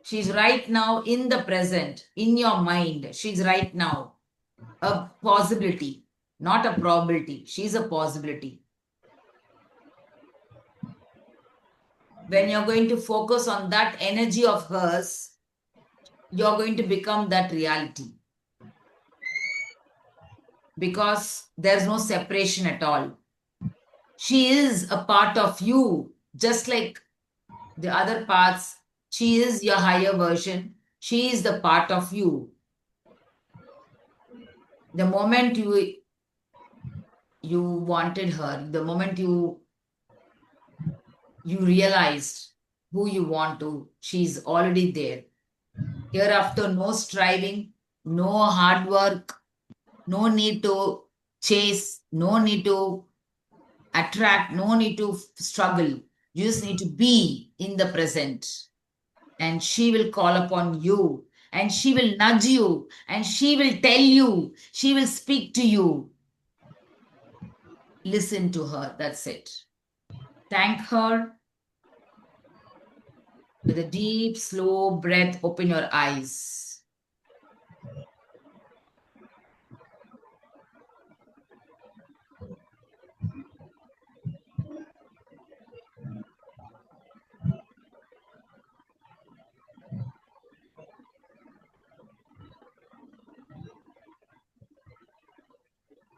She's right now in the present, in your mind. She's right now a possibility, not a probability. She's a possibility. When you're going to focus on that energy of hers, you're going to become that reality. Because there's no separation at all. She is a part of you, just like the other parts. She is your higher version. She is the part of you. The moment you wanted her, the moment you realized who you want to, she's already there. Hereafter, no striving, no hard work, no need to chase, no need to attract, no need to struggle. You just need to be in the present. And she will call upon you, and she will nudge you, and she will tell you, she will speak to you. Listen to her. That's it. Thank her. With a deep, slow breath, open your eyes.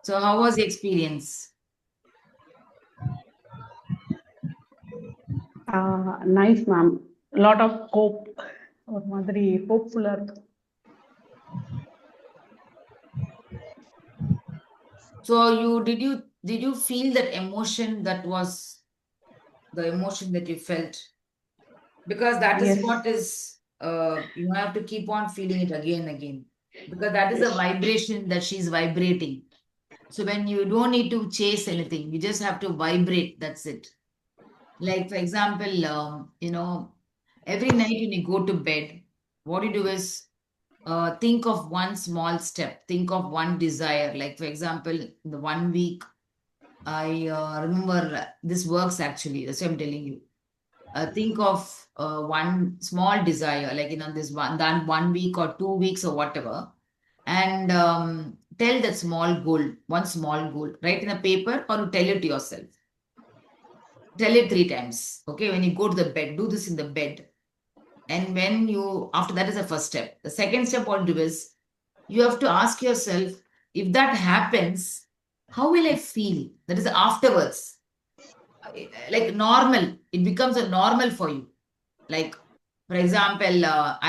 So, how was the experience? Nice, ma'am. A lot of hope. ஒரு மாதிரி ஹோப்ஃபுல்லா இருக்கு. So, did you feel that emotion that was the emotion that you felt? Because that is Yes. what is, you have to keep on feeling it again and again. Because that is a vibration that she's vibrating. So when you don't need to chase anything, you just have to vibrate. That's it. Like, for example, every night when you go to bed, what you do is think of one small step, think of one desire. Like, for example, the 1 week, I remember this works actually. That's what I'm telling you. Think of one small desire, like, this done 1 week or 2 weeks or whatever, and tell that small goal, one small goal, write in a paper or you tell it to yourself. Tell it 3 times. Okay, when you go to the bed, do this in the bed. And when you, after that is the first step. The second step, what you do is you have to ask yourself, if that happens, how will I feel? That is afterwards. Like normal, it becomes a normal for you. Like, for example,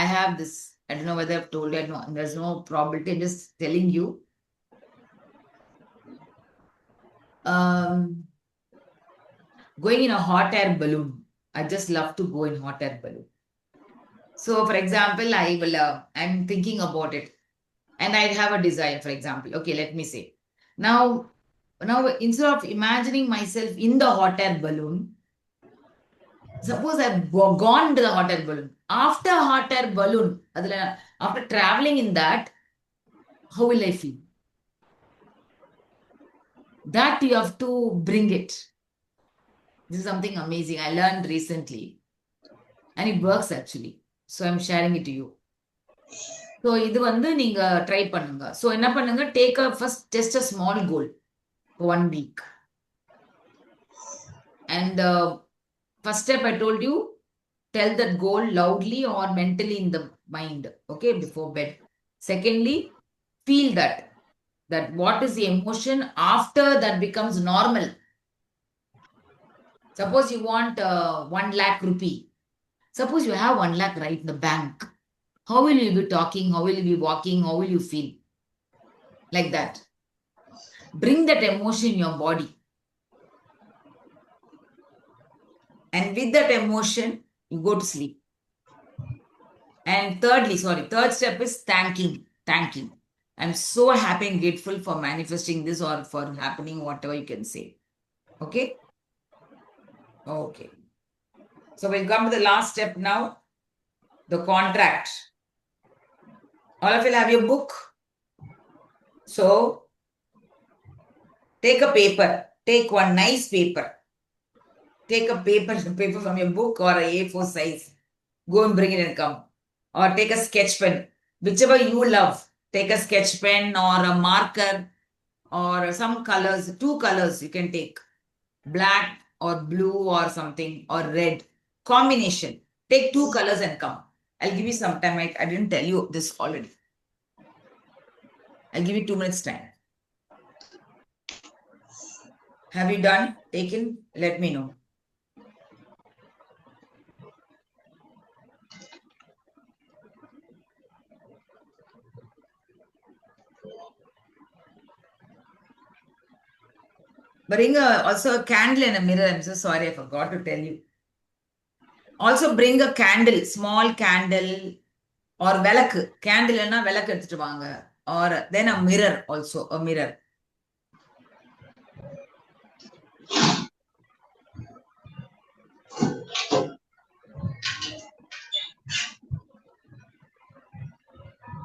I have this, I don't know whether I've told you, no, there's no probability, I'm just telling you. Going in a hot air balloon. I just love to go in hot air balloon. So, for example, I'm thinking about it and I have a desire, for example. Okay, let me say. Now, instead of imagining myself in the hot air balloon, suppose I've gone to the hot air balloon. After hot air balloon, after traveling in that, how will I feel? That you have to bring it. This is something amazing I learned recently. And it works actually. So I'm sharing it to you. So இது வந்து நீங்க try பண்ணுங்க. So என்ன பண்ணுங்க, take a first just a small goal for 1 week. And first step I told you, tell that goal loudly or mentally in the mind, okay, before bed. Secondly, feel that what is the emotion after that becomes normal. Suppose you want 1 lakh rupee. Suppose you have 1 lakh right in the bank. How will you be talking? How will you be walking? How will you feel? Like that. Bring that emotion in your body. And with that emotion, you go to sleep. And third step is thanking. Thanking. I'm so happy and grateful for manifesting this or for happening, whatever you can say. Okay? Okay. So we'll come to the last step now, the contract. All of you have your book. So take a paper, take one nice paper. Take a paper from your book or a A4 size. Go and bring it and come. Or take a sketch pen, whichever you love. Take a sketch pen or a marker or some colors, 2 colors you can take. Black or blue or something or red. Combination. Take 2 colors and come. I'll give you some time. I didn't tell you this already. I'll give you 2 minutes time. Have you done? Taken? Let me know. Bring also a candle and a mirror. I'm so sorry, I forgot to tell you. Also bring a candle, small candle or velakku. Candle na velakku எடுத்துட்டு வாங்க. Or then a mirror also, a mirror.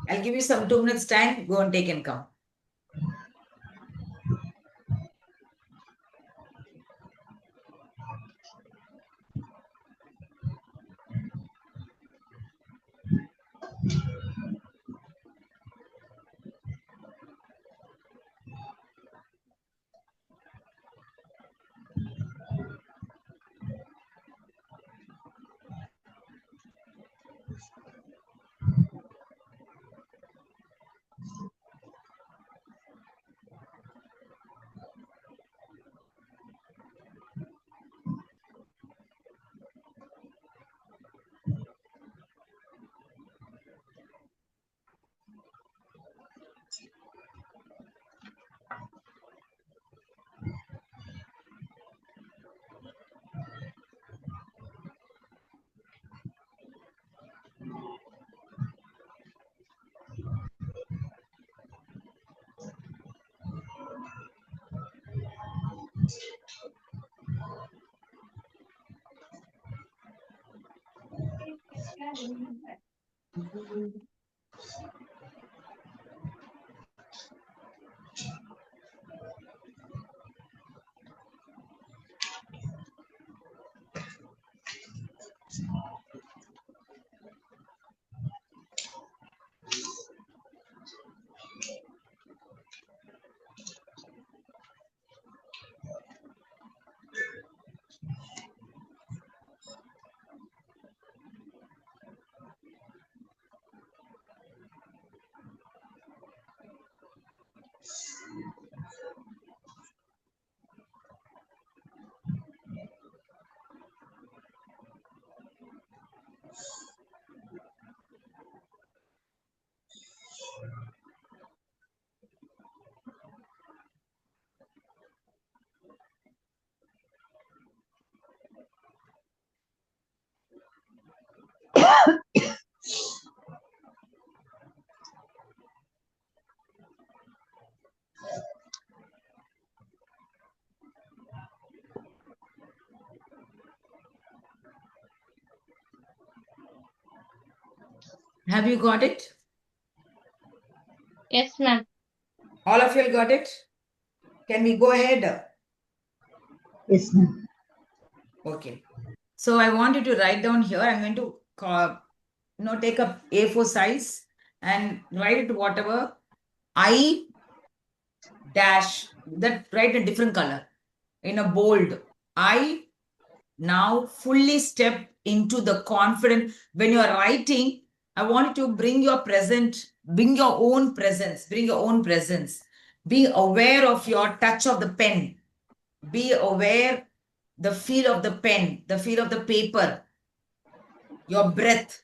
I'll give you some 2 minutes time. Go and take and come. Have you got it? Yes, ma'am. All of you got it? Can we go ahead? Yes, ma'am. Okay. So I want you to write down here. I'm going to take a A4 size and write it whatever I dash, that write a different color in a bold. I now fully step into the confident. When you are writing, I want you to bring your present, bring your own presence, bring your own presence. Be aware of your touch of the pen. Be aware the feel of the pen, the feel of the paper, your breath,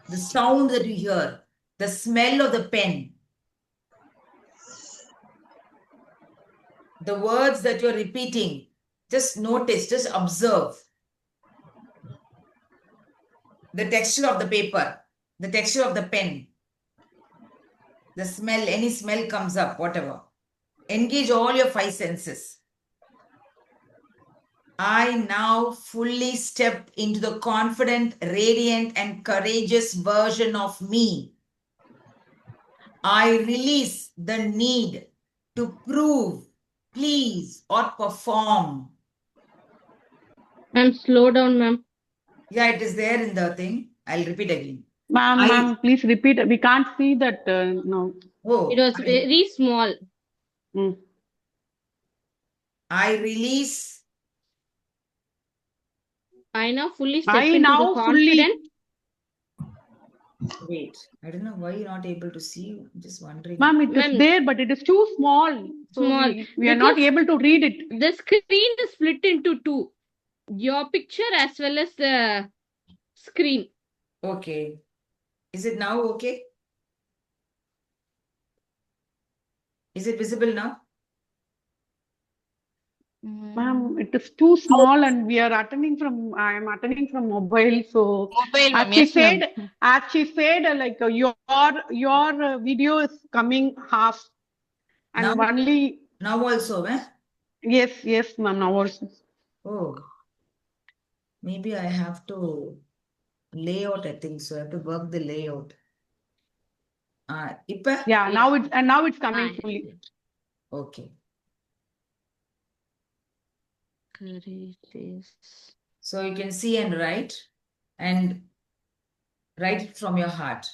the sound that you hear, the smell of the pen, the words that you're repeating. Just notice, just observe the texture of the paper, the texture of the pen, the smell, any smell comes up, whatever. Engage all your 5 senses. I now fully step into the confident, radiant, and courageous version of me. I release the need to prove, please, or perform. Ma'am, slow down, ma'am. Yeah, it is there in the thing. I'll repeat again. Ma'am, please repeat. We can't see that. No. Oh, It was very small. Mm. I release. I now fully step I into the now confident. Wait, I don't know why you're not able to see. I'm just wondering. Ma'am, it is Ma'am, there, but it is too small. So small. we are not Because able to read it. the screen is split into two. Your picture as well as the screen. Okay. Is it now okay? Is it visible now? Ma'am, it is too small and we are attending from, I am attending from mobile. So Mobile, ma'am. as she Yes, ma'am. said, like your video is coming half and Now, only, now also, eh? yes, ma'am, now also. Oh, maybe I have to layout, I think so. I have to work the layout. Ipa? Yeah, Yes. now it's coming Ah, fully. yes. Okay. Courageous. So you can see and write it from your heart.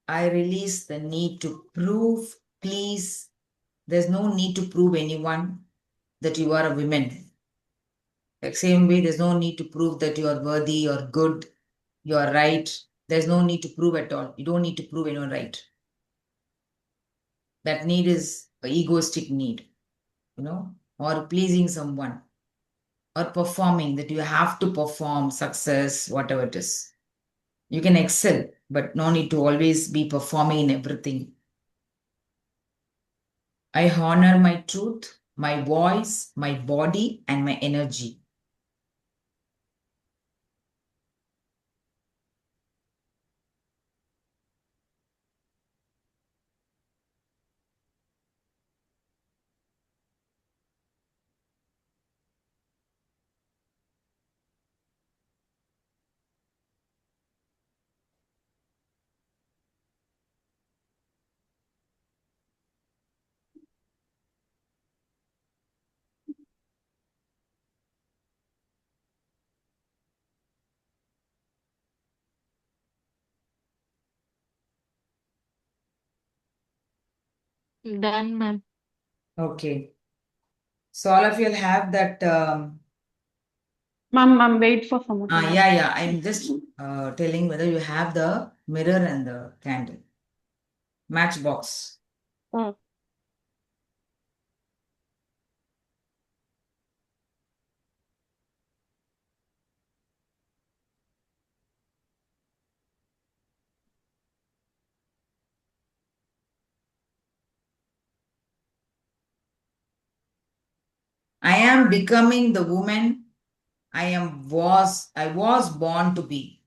I release the need to prove, please. There's no need to prove anyone that you are a woman. The same way, there's no need to prove that you are worthy or good, you are right. There's no need to prove at all. You don't need to prove anyone right. That need is an egoistic need, or pleasing someone, or performing, that you have to perform success, whatever it is. You can excel, but no need to always be performing in everything. I honor my truth, my voice, my body, and my energy. Done, ma'am. Okay. So all of you will have that. Ma'am, wait for someone. Yeah. I'm just telling whether you have the mirror and the candle. Matchbox. Oh. I am becoming the woman I was born to be.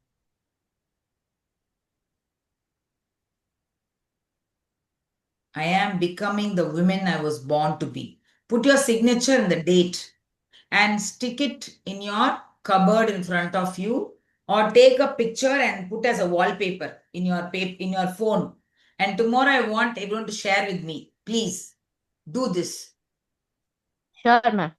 I am becoming the woman I was born to be. Put your signature and the date and stick it in your cupboard in front of you, or take a picture and put as a wallpaper in your phone. And tomorrow I want everyone to share with me. Please do this. Sure, ma'am.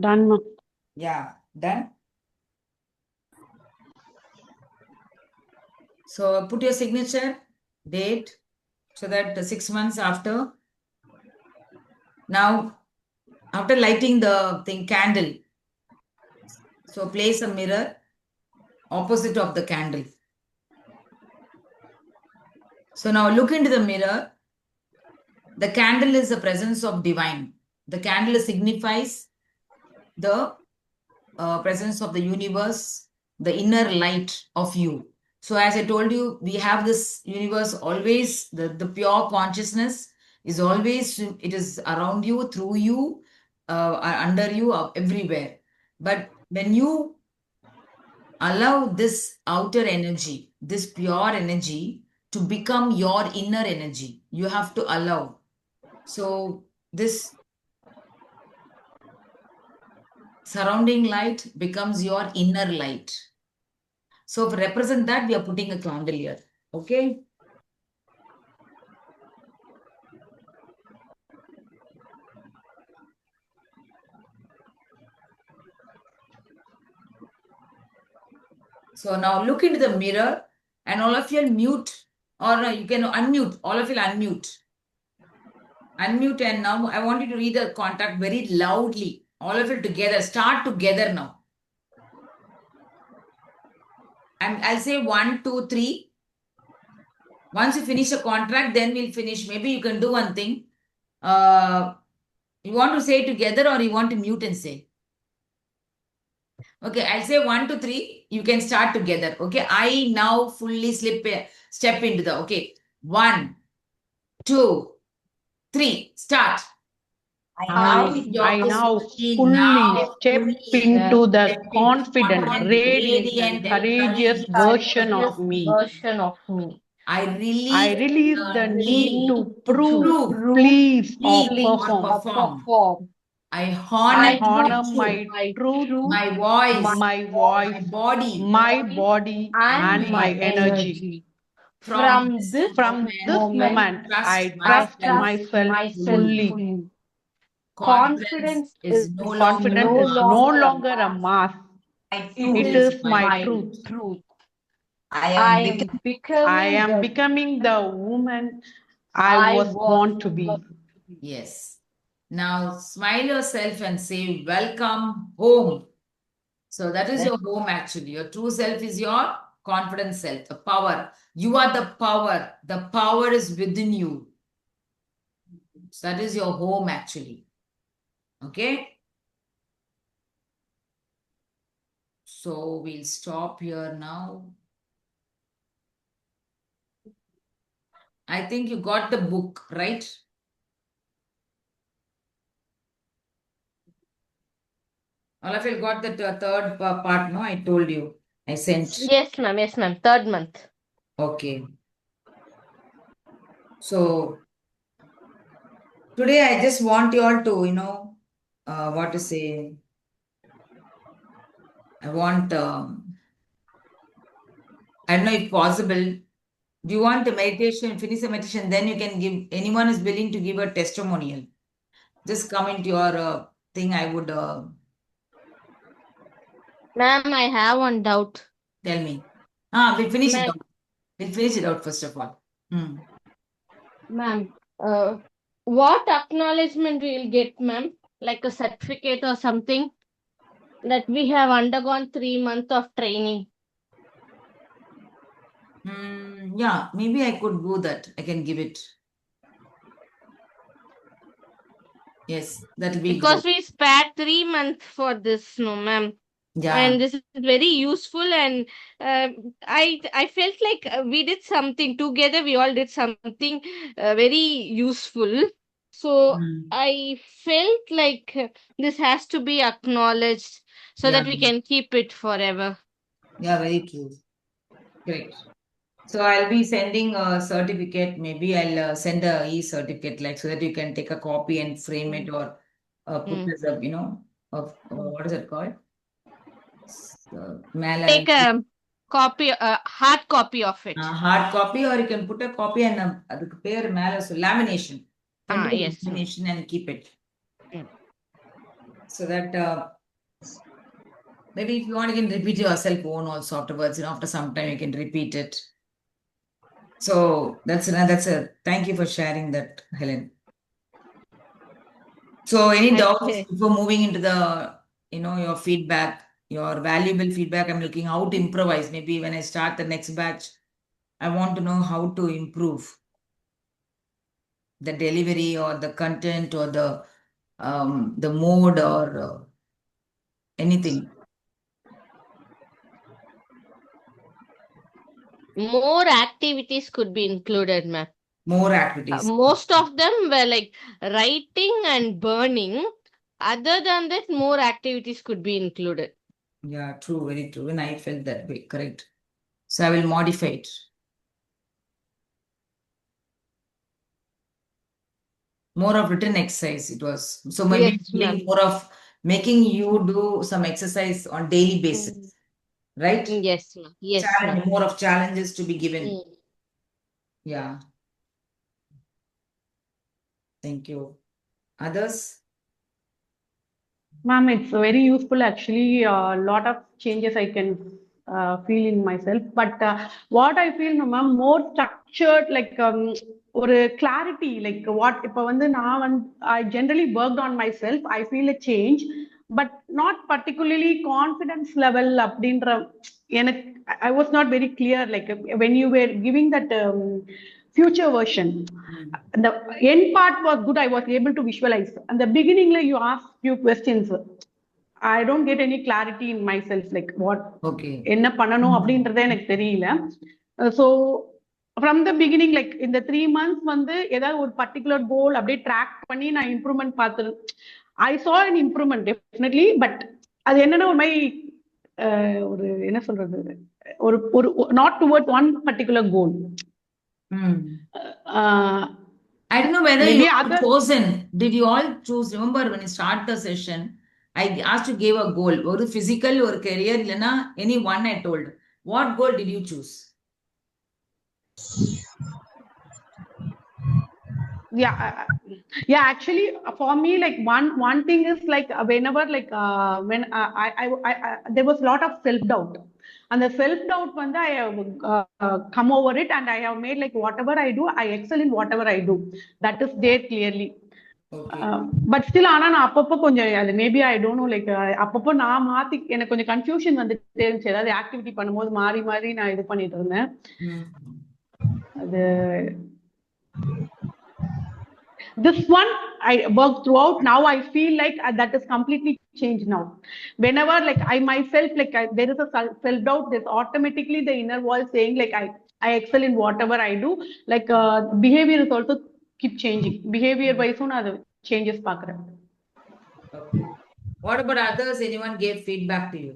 Done, ma'am. Yeah, done. So put your signature, date, So that the 6 months after, now after lighting the thing candle, so place a mirror opposite of the candle. So now look into the mirror. The candle is the presence of divine. The candle signifies the presence of the universe, the inner light of you. So as I told you, we have this universe always, the pure consciousness is always, it is around you, through you, under you, everywhere. But when you allow this outer energy, this pure energy to become your inner energy, you have to allow. So this surrounding light becomes your inner light. So to represent that, we are putting a candle here. Okay. So now look into the mirror and all of you mute, or you can unmute. All of you unmute. Unmute, and now I want you to read the contact very loudly. All of you together. Start together now. And I'll say 1, 2, 3. Once you finish a contract, then we'll finish. Maybe you can do one thing. You want to say together or you want to mute and say? Okay, I'll say 1, 2, 3. You can start together. Okay, I now fully step into the. Okay, 1, 2, 3. Start. I now fully step into the confident, radiant, and courageous version of me. I I release release the the need need to to prove, prove, please, or speak, or perform. perform. I I honor honor my my truth, truth, my voice, my voice, my body, my body, and and my my energy. From this From this moment, moment, trust I trust myself myself fully. fully. Confidence is no longer Confidence a is mask. no longer a mask. It It is is my my truth. truth. I am becoming the woman I was born to be. Yes. Now smile yourself and say, welcome home. So that is your home actually. Your true self is your confident self, the power. You are the power. The power is within you. So that is your home actually. Okay. So we'll stop here now. I think you got the book, right? All of you got the third part, no? I told you. I sent. Yes, ma'am. Yes, ma'am. Third month. Okay. So today I just want you all to, what to say. I want, I don't know if possible. Do you want the meditation, finish the meditation, then you can give, anyone is willing to give a testimonial. Just come into your thing, I would Ma'am, I have one doubt. tell me. We'll finish it Ma'am, out. We'll finish it out first of all. ma'am, what acknowledgement we will get, ma'am? Like a certificate or something that we have undergone 3 months of training. Yeah, maybe I could do that. I can give it. Yes, that will be Because great. we spared 3 months for this, no, ma'am. Yeah, And this is very useful, and I felt like we did something together. We all did something very useful. So I felt like this has to be acknowledged so yeah, that we can keep it forever. yeah, very true. Great. So I'll be sending a certificate. Maybe I'll send a e-certificate, like so that you can take a copy and frame it or put Mm. as a, of what is it called? Take a copy, a hard copy of it. Hard copy, or you can put a copy and அதுக்கு பேர் மேல lamination. You can do Yes. lamination and keep it. So that maybe if you want, you can repeat yourself own also afterwards. After some time, you can repeat it. So that's a thank you for sharing that, Helen. So any doubts Okay. before moving into the, your feedback, your valuable feedback? I'm looking how to improvise. Maybe when I start the next batch, I want to know how to improve the delivery or the content or the mode or anything. More activities could be included, ma'am. More activities. Most of them were like writing and burning. Other than that, more activities could be included. Yeah, true, very true. And I felt that way, correct. So I will modify it. More of written exercise it was. So maybe Yes, ma'am. feeling more of making you do some exercise on daily basis, right? Yes, ma'am. Yes, ma'am. Challenge, more of challenges to be given. Mm. Yeah. Thank you. Others? Ma'am, it's very useful actually. A lot of changes I can feel in myself. But what I feel, no, ma'am, more structured, like ஒரு clarity, like what இப்போ வந்து நான் வந்து I generally worked on myself. I feel a change, but not particularly confidence level அப்படின்ற எனக்கு I was not very clear. Like when you were giving that future version, the end part was good. I was able to visualize. And the beginning, like you asked few questions. I don't get any clarity in myself, like what Okay. என்ன பண்ணணும் அப்படின்றதே எனக்கு தெரியல. So from the beginning, like in the 3 months வந்து ஏதாவது ஒரு particular goal அப்படியே track பண்ணி நான் improvement பார்த்து I saw an improvement definitely, but அது என்னன்னா ஒரு மாதிரி ஒரு என்ன சொல்றது ஒரு ஒரு not towards one particular goal. I don't know whether Maybe you have other chosen. Did you all choose? Remember when you start the session, I asked you give a goal. Or physical or career, Lena, any one I told. What goal did you choose? yeah actually for me like one thing is like whenever like when I there was a lot of self doubt, and the self doubt when I have come over it, and I have made like whatever I do I excel in whatever I do, that is there clearly. Okay. But still ஆனா நான் அப்பப்போ கொஞ்சம் அது maybe I don't no like அப்பப்போ நான் மாத்தி எனக்கு கொஞ்சம் கன்ஃபியூஷன் வந்துட்டே இருந்துச்சு, ஏதாவது ஆக்டிவிட்டி பண்ணும்போது மாறி மாறி நான் இது பண்ணிட்டு இருந்தேன். அது this one I worked throughout. Now I feel like that is completely changed now. Whenever like I myself like there is a self doubt, there's automatically the inner voice saying like I excel in whatever I do. Like behavior is also keep changing. Behavior wise on other changes pakren. Okay. What about others? Anyone gave feedback to you?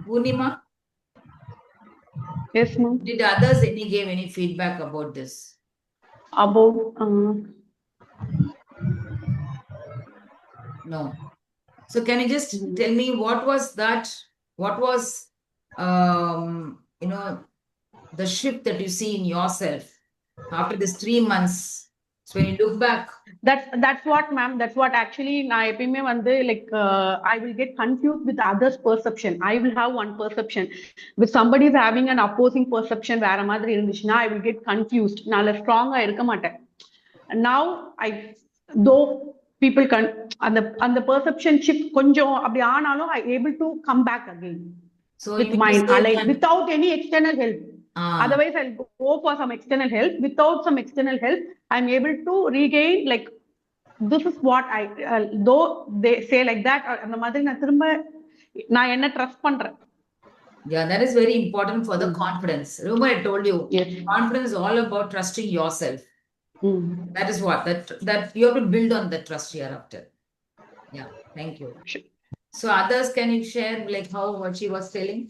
Purnima? Yes, ma'am. Did others any gave any feedback about this? About No. So can you just tell me what was that? What was the shift that you see in yourself after this 3 months? So when you look back. That's what ma'am, that's what actually நான் எப்பயுமே வந்து like I will get confused with others perception. I will have one perception, with somebody is having an opposing perception வேற மாதிரி இருந்துச்சுன்னா I will get confused. நான் ஸ்ட்ராங்கா இருக்க மாட்டேன். Now I though people can அந்த perception shift கொஞ்சம் அப்படி ஆனாலும் I able to come back again. So with you mean mind to say aligned that without any external help. Otherwise I'll go for some external help. Without some external help I'm able to regain like this is what I though they say like that அந்த மாதிரி நான் திரும்ப நான் என்ன trust பண்றேன். Yeah, that is very important for the confidence. Remember I told you, Yes. confidence is all about trusting yourself. That is what that you have to build on the trust hereafter. Yeah, thank you. Sure. So others, can you share like how what she was telling?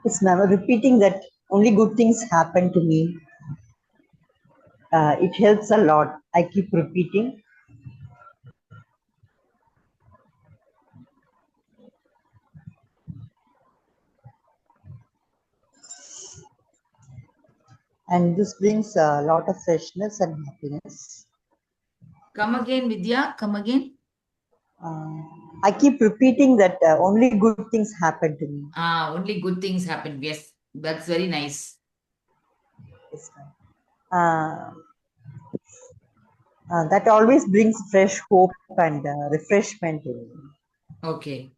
It's never repeating that only good things happen to me. It helps a lot. I keep repeating. And this brings a lot of freshness and happiness. Come again, Vidya. Come again. I keep repeating that only good things happen to me. Only good things happen. Yes, that's very nice. Yes, ma'am. That always brings fresh hope and refreshment in me. Okay.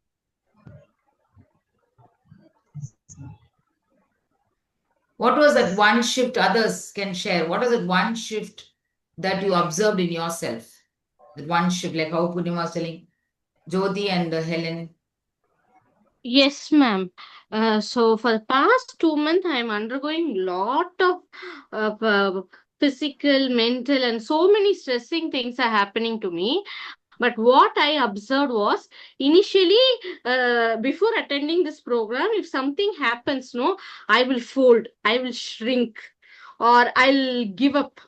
What was that one shift others can share? What was that one shift that you observed in yourself? That one shift, like how Purnima was telling, Jyoti and Helen. Yes, ma'am. So for the past 2 months, I'm undergoing lot of physical, mental, and so many stressing things are happening to me. But what I observed was initially, before attending this program, if something happens, no, I will fold, I will shrink, or I'll give up.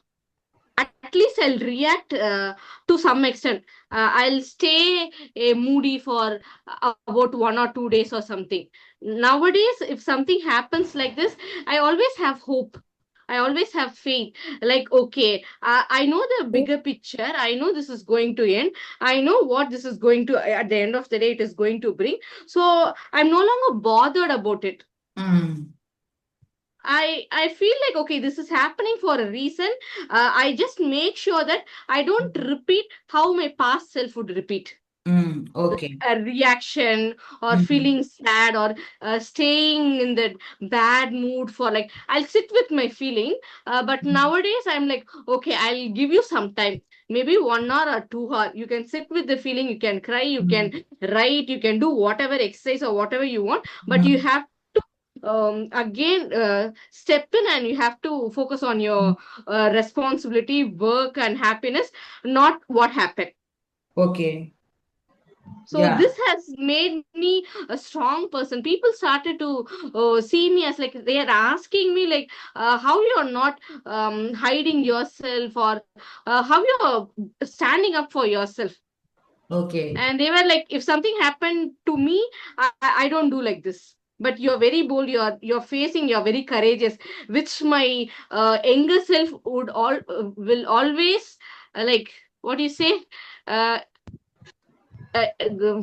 At least I'll react to some extent. I'll stay moody for about 1 or 2 days or something. Nowadays, if something happens like this, I always have hope. I always have faith. Like, okay, I know the bigger picture. I know this is going to end. I know what this is going to, at the end of the day, it is going to bring. So I'm no longer bothered about it. Mm, I feel like, okay, this is happening for a reason. I just make sure that I don't repeat how my past self would repeat. okay. A reaction or Mm, feeling sad or staying in the bad mood for, like, I'll sit with my feeling. But nowadays I'm like, okay, I'll give you some time, maybe 1 hour or 2 hour. You can sit with the feeling, you can cry, you can mm, write, you can do whatever exercise or whatever you want, but you mm, have again step in and you have to focus on mm. your responsibility, work, and happiness, not what happened. Okay. So Yeah. this has made me a strong person. People started to see me as, like, they are asking me, like, how you're not hiding yourself, or how you're standing up for yourself. Okay. And they were like, if something happened to me, I don't do like this, but you're very bold, you're facing, you're very courageous, which my younger self would all will always like, what do you say, uh, uh,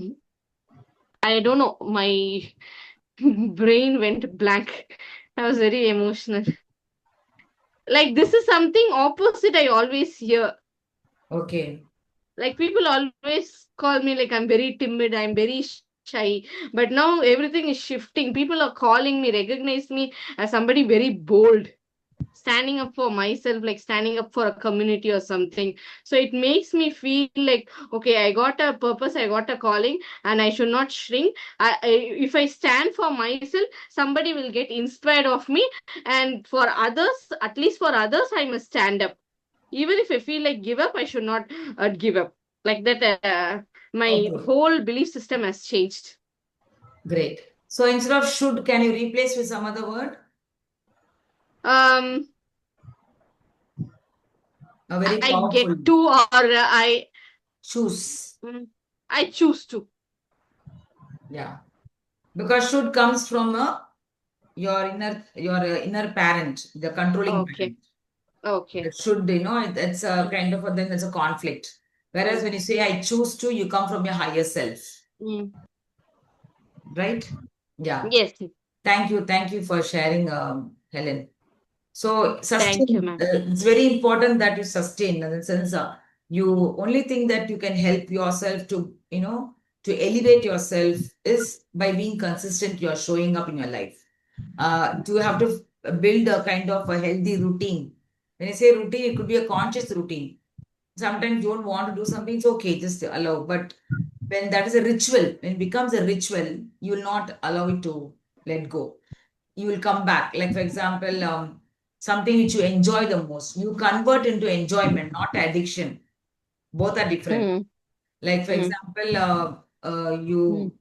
I don't know, my brain went blank. I was very emotional. Like, this is something opposite I always hear. Okay. Like, people always call me like I'm very timid, I'm very shy. But now everything is shifting. People are calling me, recognize me as somebody very bold, standing up for myself, like standing up for a community or something. So it makes me feel like, okay, I got a purpose, I got a calling, and I should not shrink. If I stand for myself, somebody will get inspired of me, and for others, at least for others, I must stand up. Even if I feel like give up, I should not give up. Like that, my Okay. whole belief system has changed. Great. So instead of should, can you replace with some other word? Um, A very I powerful get to, or choose. I choose to. Yeah. Because should comes from your inner parent, the controlling Okay. parent. Okay. It should, it's a kind of a then there's a conflict. Whereas Mm. when you say I choose to, you come from your higher self, Mm. right? Yeah. Yes. Thank you for sharing, Helen. So Thank you, sustain. ma'am. It's very important that you sustain. In the sense, you only think that you can help yourself to to elevate yourself is by being consistent. You are showing up in your life. To have to build a kind of a healthy routine. When I say routine, it could be a conscious routine. Sometimes you don't want to do something, it's okay, just allow. But when that is a ritual, when it becomes a ritual, you will not allow it to let go. You will come back. Like, for example, something which you enjoy the most, you convert into enjoyment, not addiction. Both are different. Mm. Like, for Mm. example, Mm. you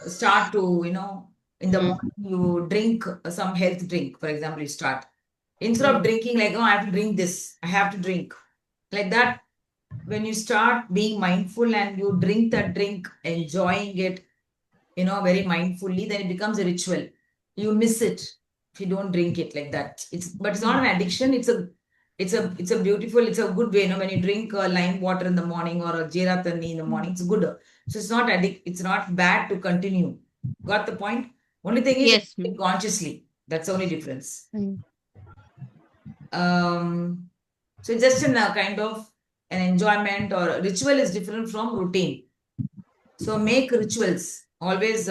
start to, in the Mm. morning, you drink some health drink, for example, you start. Instead of Mm. drinking, like, oh, I have to drink this, I have to drink. Like that, when you start being mindful and you drink that drink, enjoying it, very mindfully, then it becomes a ritual. You miss it if you don't drink it like that. But it's not an addiction. it's a beautiful, it's a good way, when you drink lime water in the morning or a jeera thanni in the morning, it's good. So it's not it's not bad to continue. Got the point? Only thing is Yes, ma'am. consciously. That's the only difference. Mm. So it's just a kind of an enjoyment, or ritual is different from routine. So make rituals. Always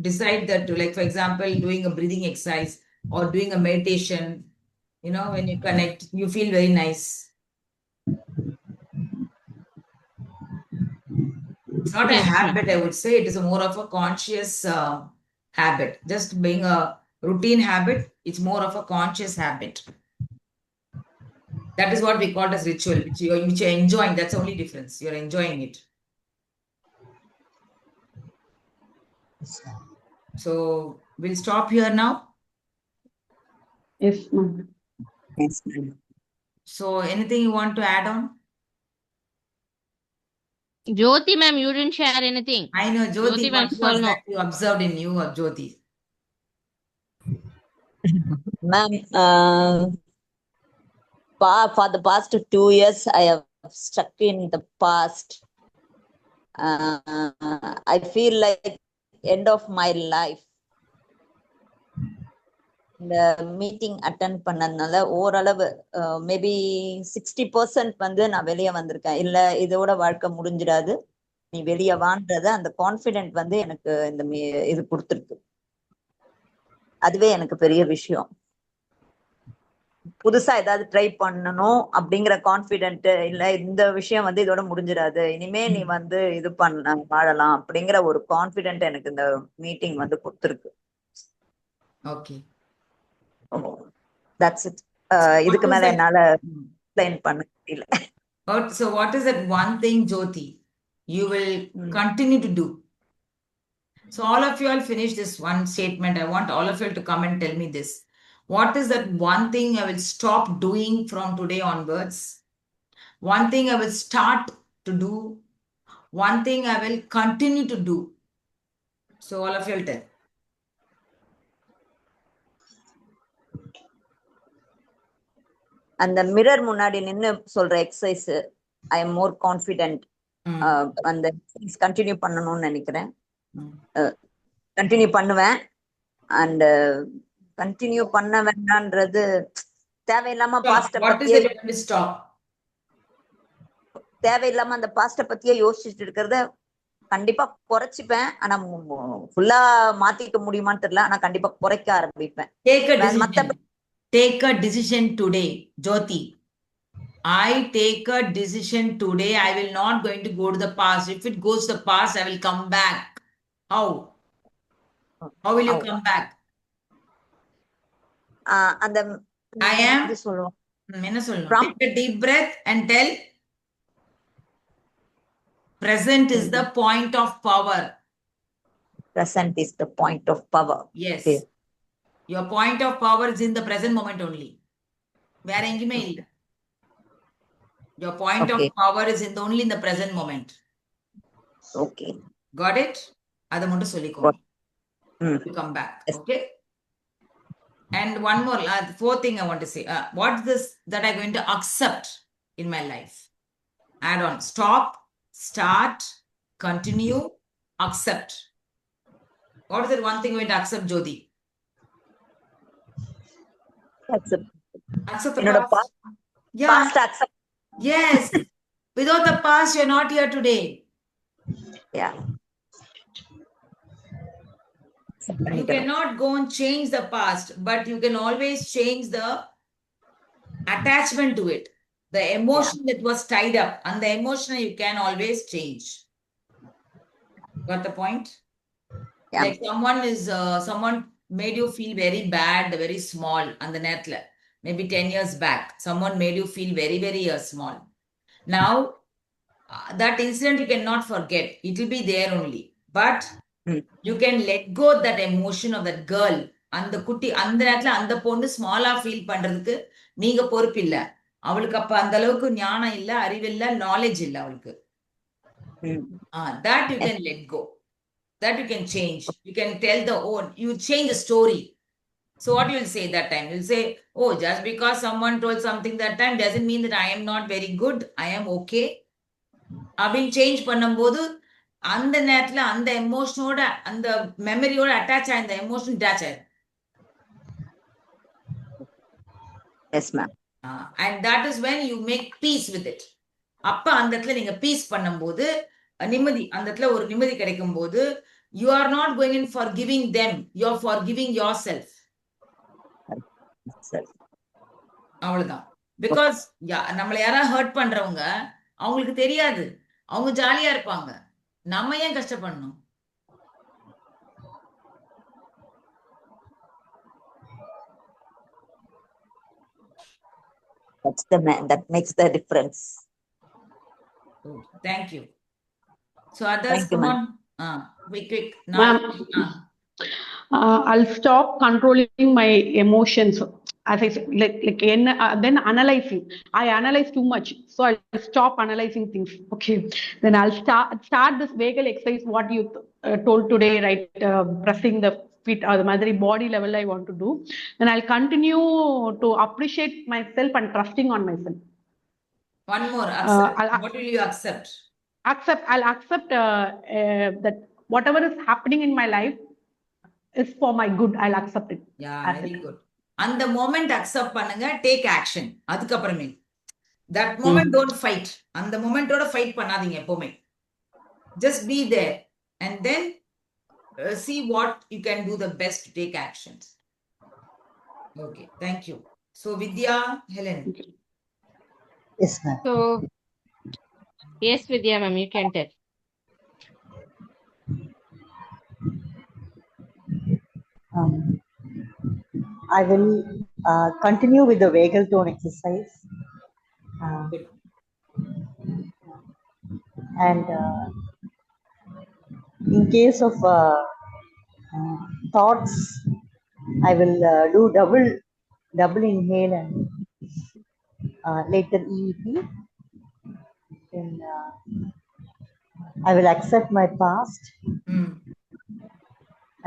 decide that, like for example, doing a breathing exercise or doing a meditation. When you connect, you feel very nice. It's not a Yes, ma'am. habit, I would say. It is a more of a conscious habit. Just being a routine habit, it's more of a conscious habit. That is what we call as ritual, which you're enjoying. That's the only difference. You're enjoying it. So we'll stop here now. Yes, ma'am. Yes, ma'am. So anything you want to add on? Jyoti ma'am, you didn't share anything. I know, Jyoti, Jyoti ma'am, what was no. that you observed in you, or Jyoti? Ma'am, for the past 2 years, I have stuck in the past. I feel like end of my life. இந்த meeting attend பண்ணதுனால ஓரளவு maybe 60% வந்து நான் வெளியே வந்திருக்கேன். இல்ல இதோட வாழ்க்கை முடிஞ்சிடாது, நீ வெளியே வான்றத அந்த கான்ஃபிடென்ட் வந்து எனக்கு இந்த இது கொடுத்துருக்கு. அதுவே எனக்கு பெரிய விஷயம். புதுசா ஏதாவது ட்ரை பண்ணணும் அப்படிங்கிற கான்ஃபிடென்ட், இல்ல இந்த விஷயம் வந்து இதோட முடிஞ்சிடாது, இனிமே நீ வந்து இது பண்ண வாழலாம் அப்படிங்கிற ஒரு கான்ஃபிடென்ட் எனக்கு இந்த மீட்டிங் வந்து கொடுத்துருக்கு. Okay, that's it. இதுக்கு மேல என்னால எக்ஸ்பிளைன் பண்ண முடியல. So what is that one thing, Jyoti, you will continue to do? So all of you all finish this one statement. I want all of you to come and tell me this. What is that one thing I will stop doing from today onwards? One thing I will start to do. One thing I will continue to do. So all of you will tell. அந்த mirror முன்னாடி நின்னு சொல்ற exercise, I am more confident. அந்த continue பண்ணணும்னு நினைக்கிறேன். Continue பண்ணுவேன். And continue பண்ண வேண்டாம்ன்றது தேவையில்லாம பாஸ்ட பத்தியே தேவையில்லாம அந்த பாஸ்ட பத்தியே யோசிச்சுட்டு இருக்கிறத கண்டிப்பா குறைச்சிப்பேன். ஆனா ஃபுல்லா மாத்திக்க முடியுமான்னு தெரியல. ஆனா கண்டிப்பா குறைக்க ஆரம்பிப்பேன். Take a decision today, Jyoti. I take a decision today. I will not going to go to the past. If it goes to the past, I will come back. How? How will you come back? அந்த I am. சொல்லுவோம். Take a deep breath and tell. Present is the point of power. Present is the point of power. Yes. Okay. Your point of power is in the present moment only. Where engime illa. Your point of power is only in the present moment. Okay. Got it? Adha mottum solliko. Come back. Okay. And one more, fourth thing I want to say. What's this that I'm going to accept in my life? Add on. Stop, start, continue, accept. What is that one thing I'm going to accept, Jyoti? Accept the past. Yeah. Past accept. Yes. Without the past, you're not here today. Yeah. You cannot go and change the past, but you can always change the attachment to it. The emotion that was tied up, and the emotion you can always change. Got the point? Yeah. Like someone made you feel very bad, very small, and the netla. Maybe 10 years back, someone made you feel very, very small. Now, that incident you cannot forget. It will be there only. But you can let go that emotion of that girl. அந்த குட்டி அந்த நேரத்துல அந்த பொண்ணு ஸ்மாலா feel பண்றதுக்கு நீங்க பொறுப்பு இல்ல. அவளுக்கு அப்ப அந்த அளவுக்கு ஞானம் இல்ல, அறிவு இல்ல, நாலேஜ் இல்ல அவளுக்கு. That you can let go. That you can change. You can tell you change the story. So what you'll say that time? You'll say, oh, just because someone told something that time doesn't mean that I am not very good. I am okay. அப்படின்னு change பண்ணும்போது அந்த நேரத்துல அந்த எமோஷனோட அந்த மெமரியோட attach ஆயிருந்த emotion attach ஆயிரும். Yes, ma'am. And that is when you make peace with it. அப்ப அந்த இடத்துல நீங்க பீஸ் பண்ணும்போது நிம்மதி, அந்த இடத்துல ஒரு நிம்மதி கிடைக்கும் போது you are not going in for giving them, you are for giving yourself. அவ்வளவுதான். பிகாஸ் நம்மள யாராவது ஹர்ட் பண்றவங்க அவங்களுக்கு தெரியாது, அவங்க ஜாலியா இருப்பாங்க, நம்ம ஏன் கஷ்டப்படணும்? That's the man that makes the difference. Oh, thank you. So others, Thank you, come ma'am. on. Quick. Ma'am, I'll stop controlling my emotions. As I said, then analyzing. I analyze too much, so I'll stop analyzing things. Okay, then I'll start this vagal exercise. What you told today, right? Pressing the feet or the madri body level I want to do. Then I'll continue to appreciate myself and trusting on myself. One more. What will you accept? I'll accept that whatever is happening in my life is for my good. I'll accept it. Yeah, very good. அந்த moment accept பண்ணுங்க, take action. அதுக்கப்புறமே that moment don't fight. அந்த மொமெண்டோட fight பண்ணாதீங்க எப்பவுமே. Just be there and then see what you can do the best to take actions. Okay, thank you. So Vidya, Helen. Yes, ma'am. So, yes, Vidya, ma'am, you can tell. I will continue with the vagal tone exercise. And in case of thoughts, I will do double inhale and later EEP. Then I will accept my past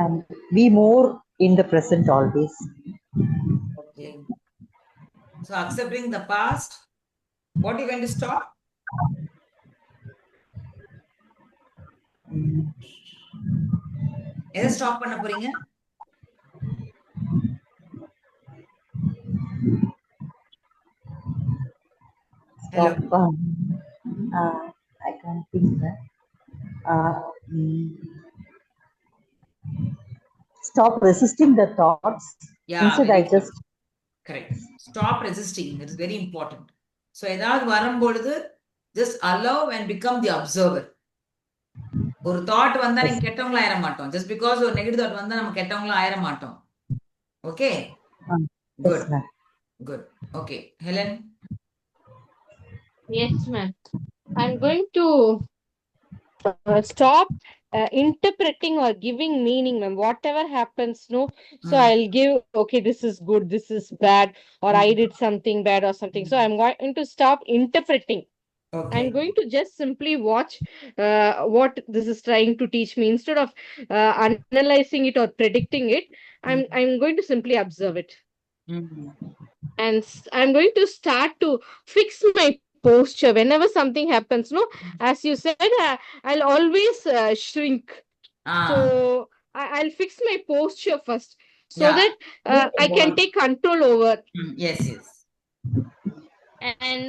and be more in the present always. Okay. So accepting the past, what are you going to stop? எதை stop பண்ண போறீங்க? Stop. I can't think that. Stop resisting the thoughts. Yeah, Instead, very I just good. Correct. Stop resisting. It is very important. So ஏதாவது வரும்பொழுது just allow and become the observer. ஒரு thought வந்தா நீங்க கெட்டவங்களா ஆயிர மாட்டோம். Just because ஒரு negative thought வந்தா நம்ம கெட்டவங்களா ஆயிர மாட்டோம். Okay? Good. Yes, ma'am. Good. Okay. Helen? Yes, ma'am. I'm going to stop interpreting or giving meaning, ma'am. Whatever happens, no. So I'll give, okay, this is good, this is bad, or I did something bad or something. So I'm going to stop interpreting. Okay. I'm going to just simply watch what this is trying to teach me. Instead of analyzing it or predicting it, I'm going to simply observe it. And I'm going to start to fix my posture whenever something happens. No, as you said, I'll always shrink. So I'll fix my posture first, so that I can take control over. Yes. And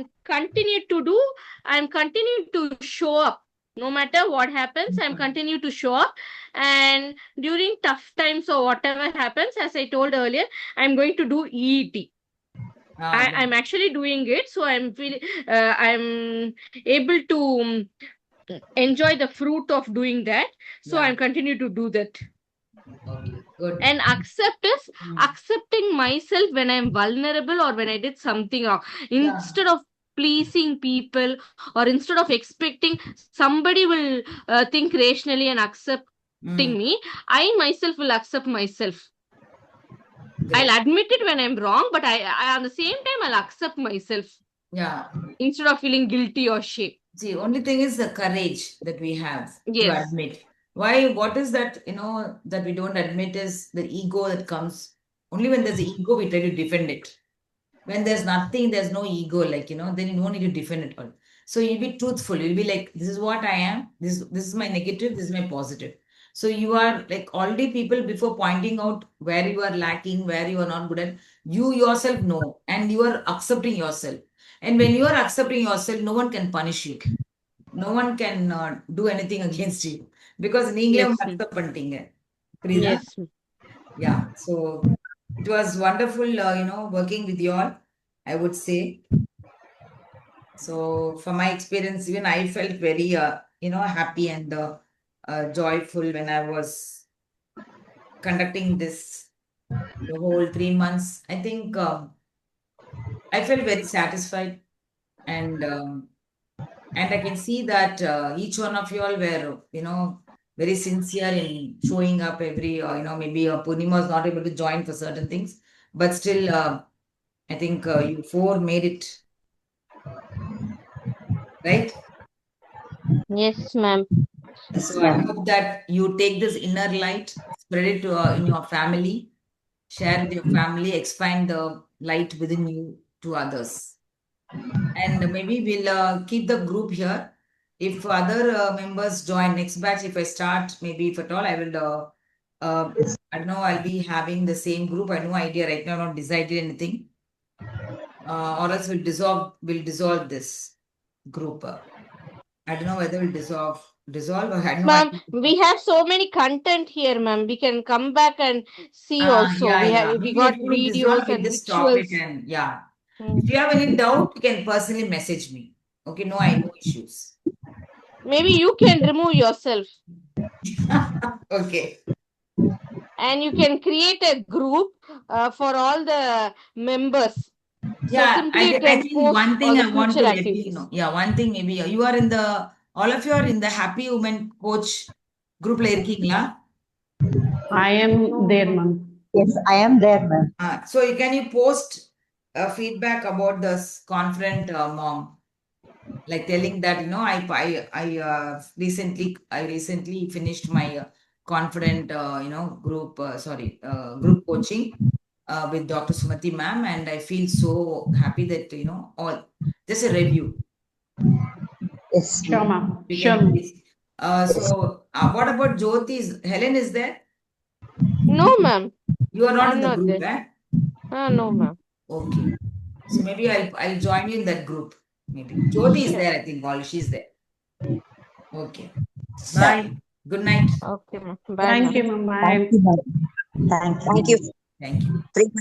I'm continuing to show up. No matter what happens, I'm continue to show up. And during tough times or whatever happens, as I told earlier, I'm going to do EET. I'm actually doing it, so I'm able to enjoy the fruit of doing that. So I'm continue to do that. Okay, good. And accepting myself when I'm vulnerable or when I did something wrong. Instead of pleasing people, or instead of expecting somebody will think rationally and accepting me, I myself will accept myself. Great. I'll admit it when I'm wrong, but I at the same time I'll accept myself. Yeah. Instead of feeling guilty or shame. See, only thing is the courage that we have to admit. Why? What is that, that we don't admit is the ego that comes. Only when there's ego, we try to defend it. When there's nothing, there's no ego, like, then you don't need to defend it all. So you'll be truthful. You'll be like, this is what I am. This is my negative. This is my positive. So you are like already people before pointing out where you are lacking, where you are not good at, you yourself know, and you are accepting yourself. And when you are accepting yourself, no one can punish you. No one can do anything against you because நீங்களே Yes, accept பண்ணிட்டீங்க. புரியுதா? yes. Yeah. So it was wonderful, working with you all, I would say. So from my experience, even I felt very, happy and joyful when I was conducting this the whole 3 months. I think I felt very satisfied, and I can see that each one of you all were, very sincere in showing up every, maybe Purnima was not able to join for certain things, but still, I think you four made it, right? Yes, ma'am. So I hope that you take this inner light, spread it in your family, share with your family, expand the light within you to others. And maybe we'll keep the group here. If other members join next batch, if I start, maybe if at all, I will, I don't know, I'll be having the same group. I have no idea right now, not decided anything. Or else we'll dissolve this group. I don't know whether we'll dissolve or I don't know. Ma'am, we have so many content here, ma'am. We can come back and see also. Yeah, We yeah. we Maybe got if we videos dissolve, we'll and just stop it rituals. and yeah. Hmm. If you have any doubt, you can personally message me. Okay, no, I know issues. Maybe you can remove yourself Okay. and you can create a group for all the members. So Yeah, simply you I can think post one all thing the I want future to let you activities. know. Yeah, one thing maybe you are in the, all of you are in the Happy Women Coach group la irkingla. I am there, ma'am. Yes, I am there, ma'am. So can you post feedback about this Confident Mom? Like telling that, I recently finished my Confident, group, group coaching with Dr. Sumati ma'am, and I feel so happy that, all, just a review. Yes, Sure, ma'am. We Sure, can ma'am. please. So what about Jyoti? Helen is there? No, ma'am. You are not I'm in the not group, there. eh? No, ma'am. Okay. So maybe I'll join you in that group. Maybe Jyoti is Sure. there. I think all she's there. Okay. sure. Bye. Good night. Okay, ma'am. Bye, Thank ma'am. you, ma'am. Bye. Thank you, ma'am. Thank you. Thank you. Thank you. 3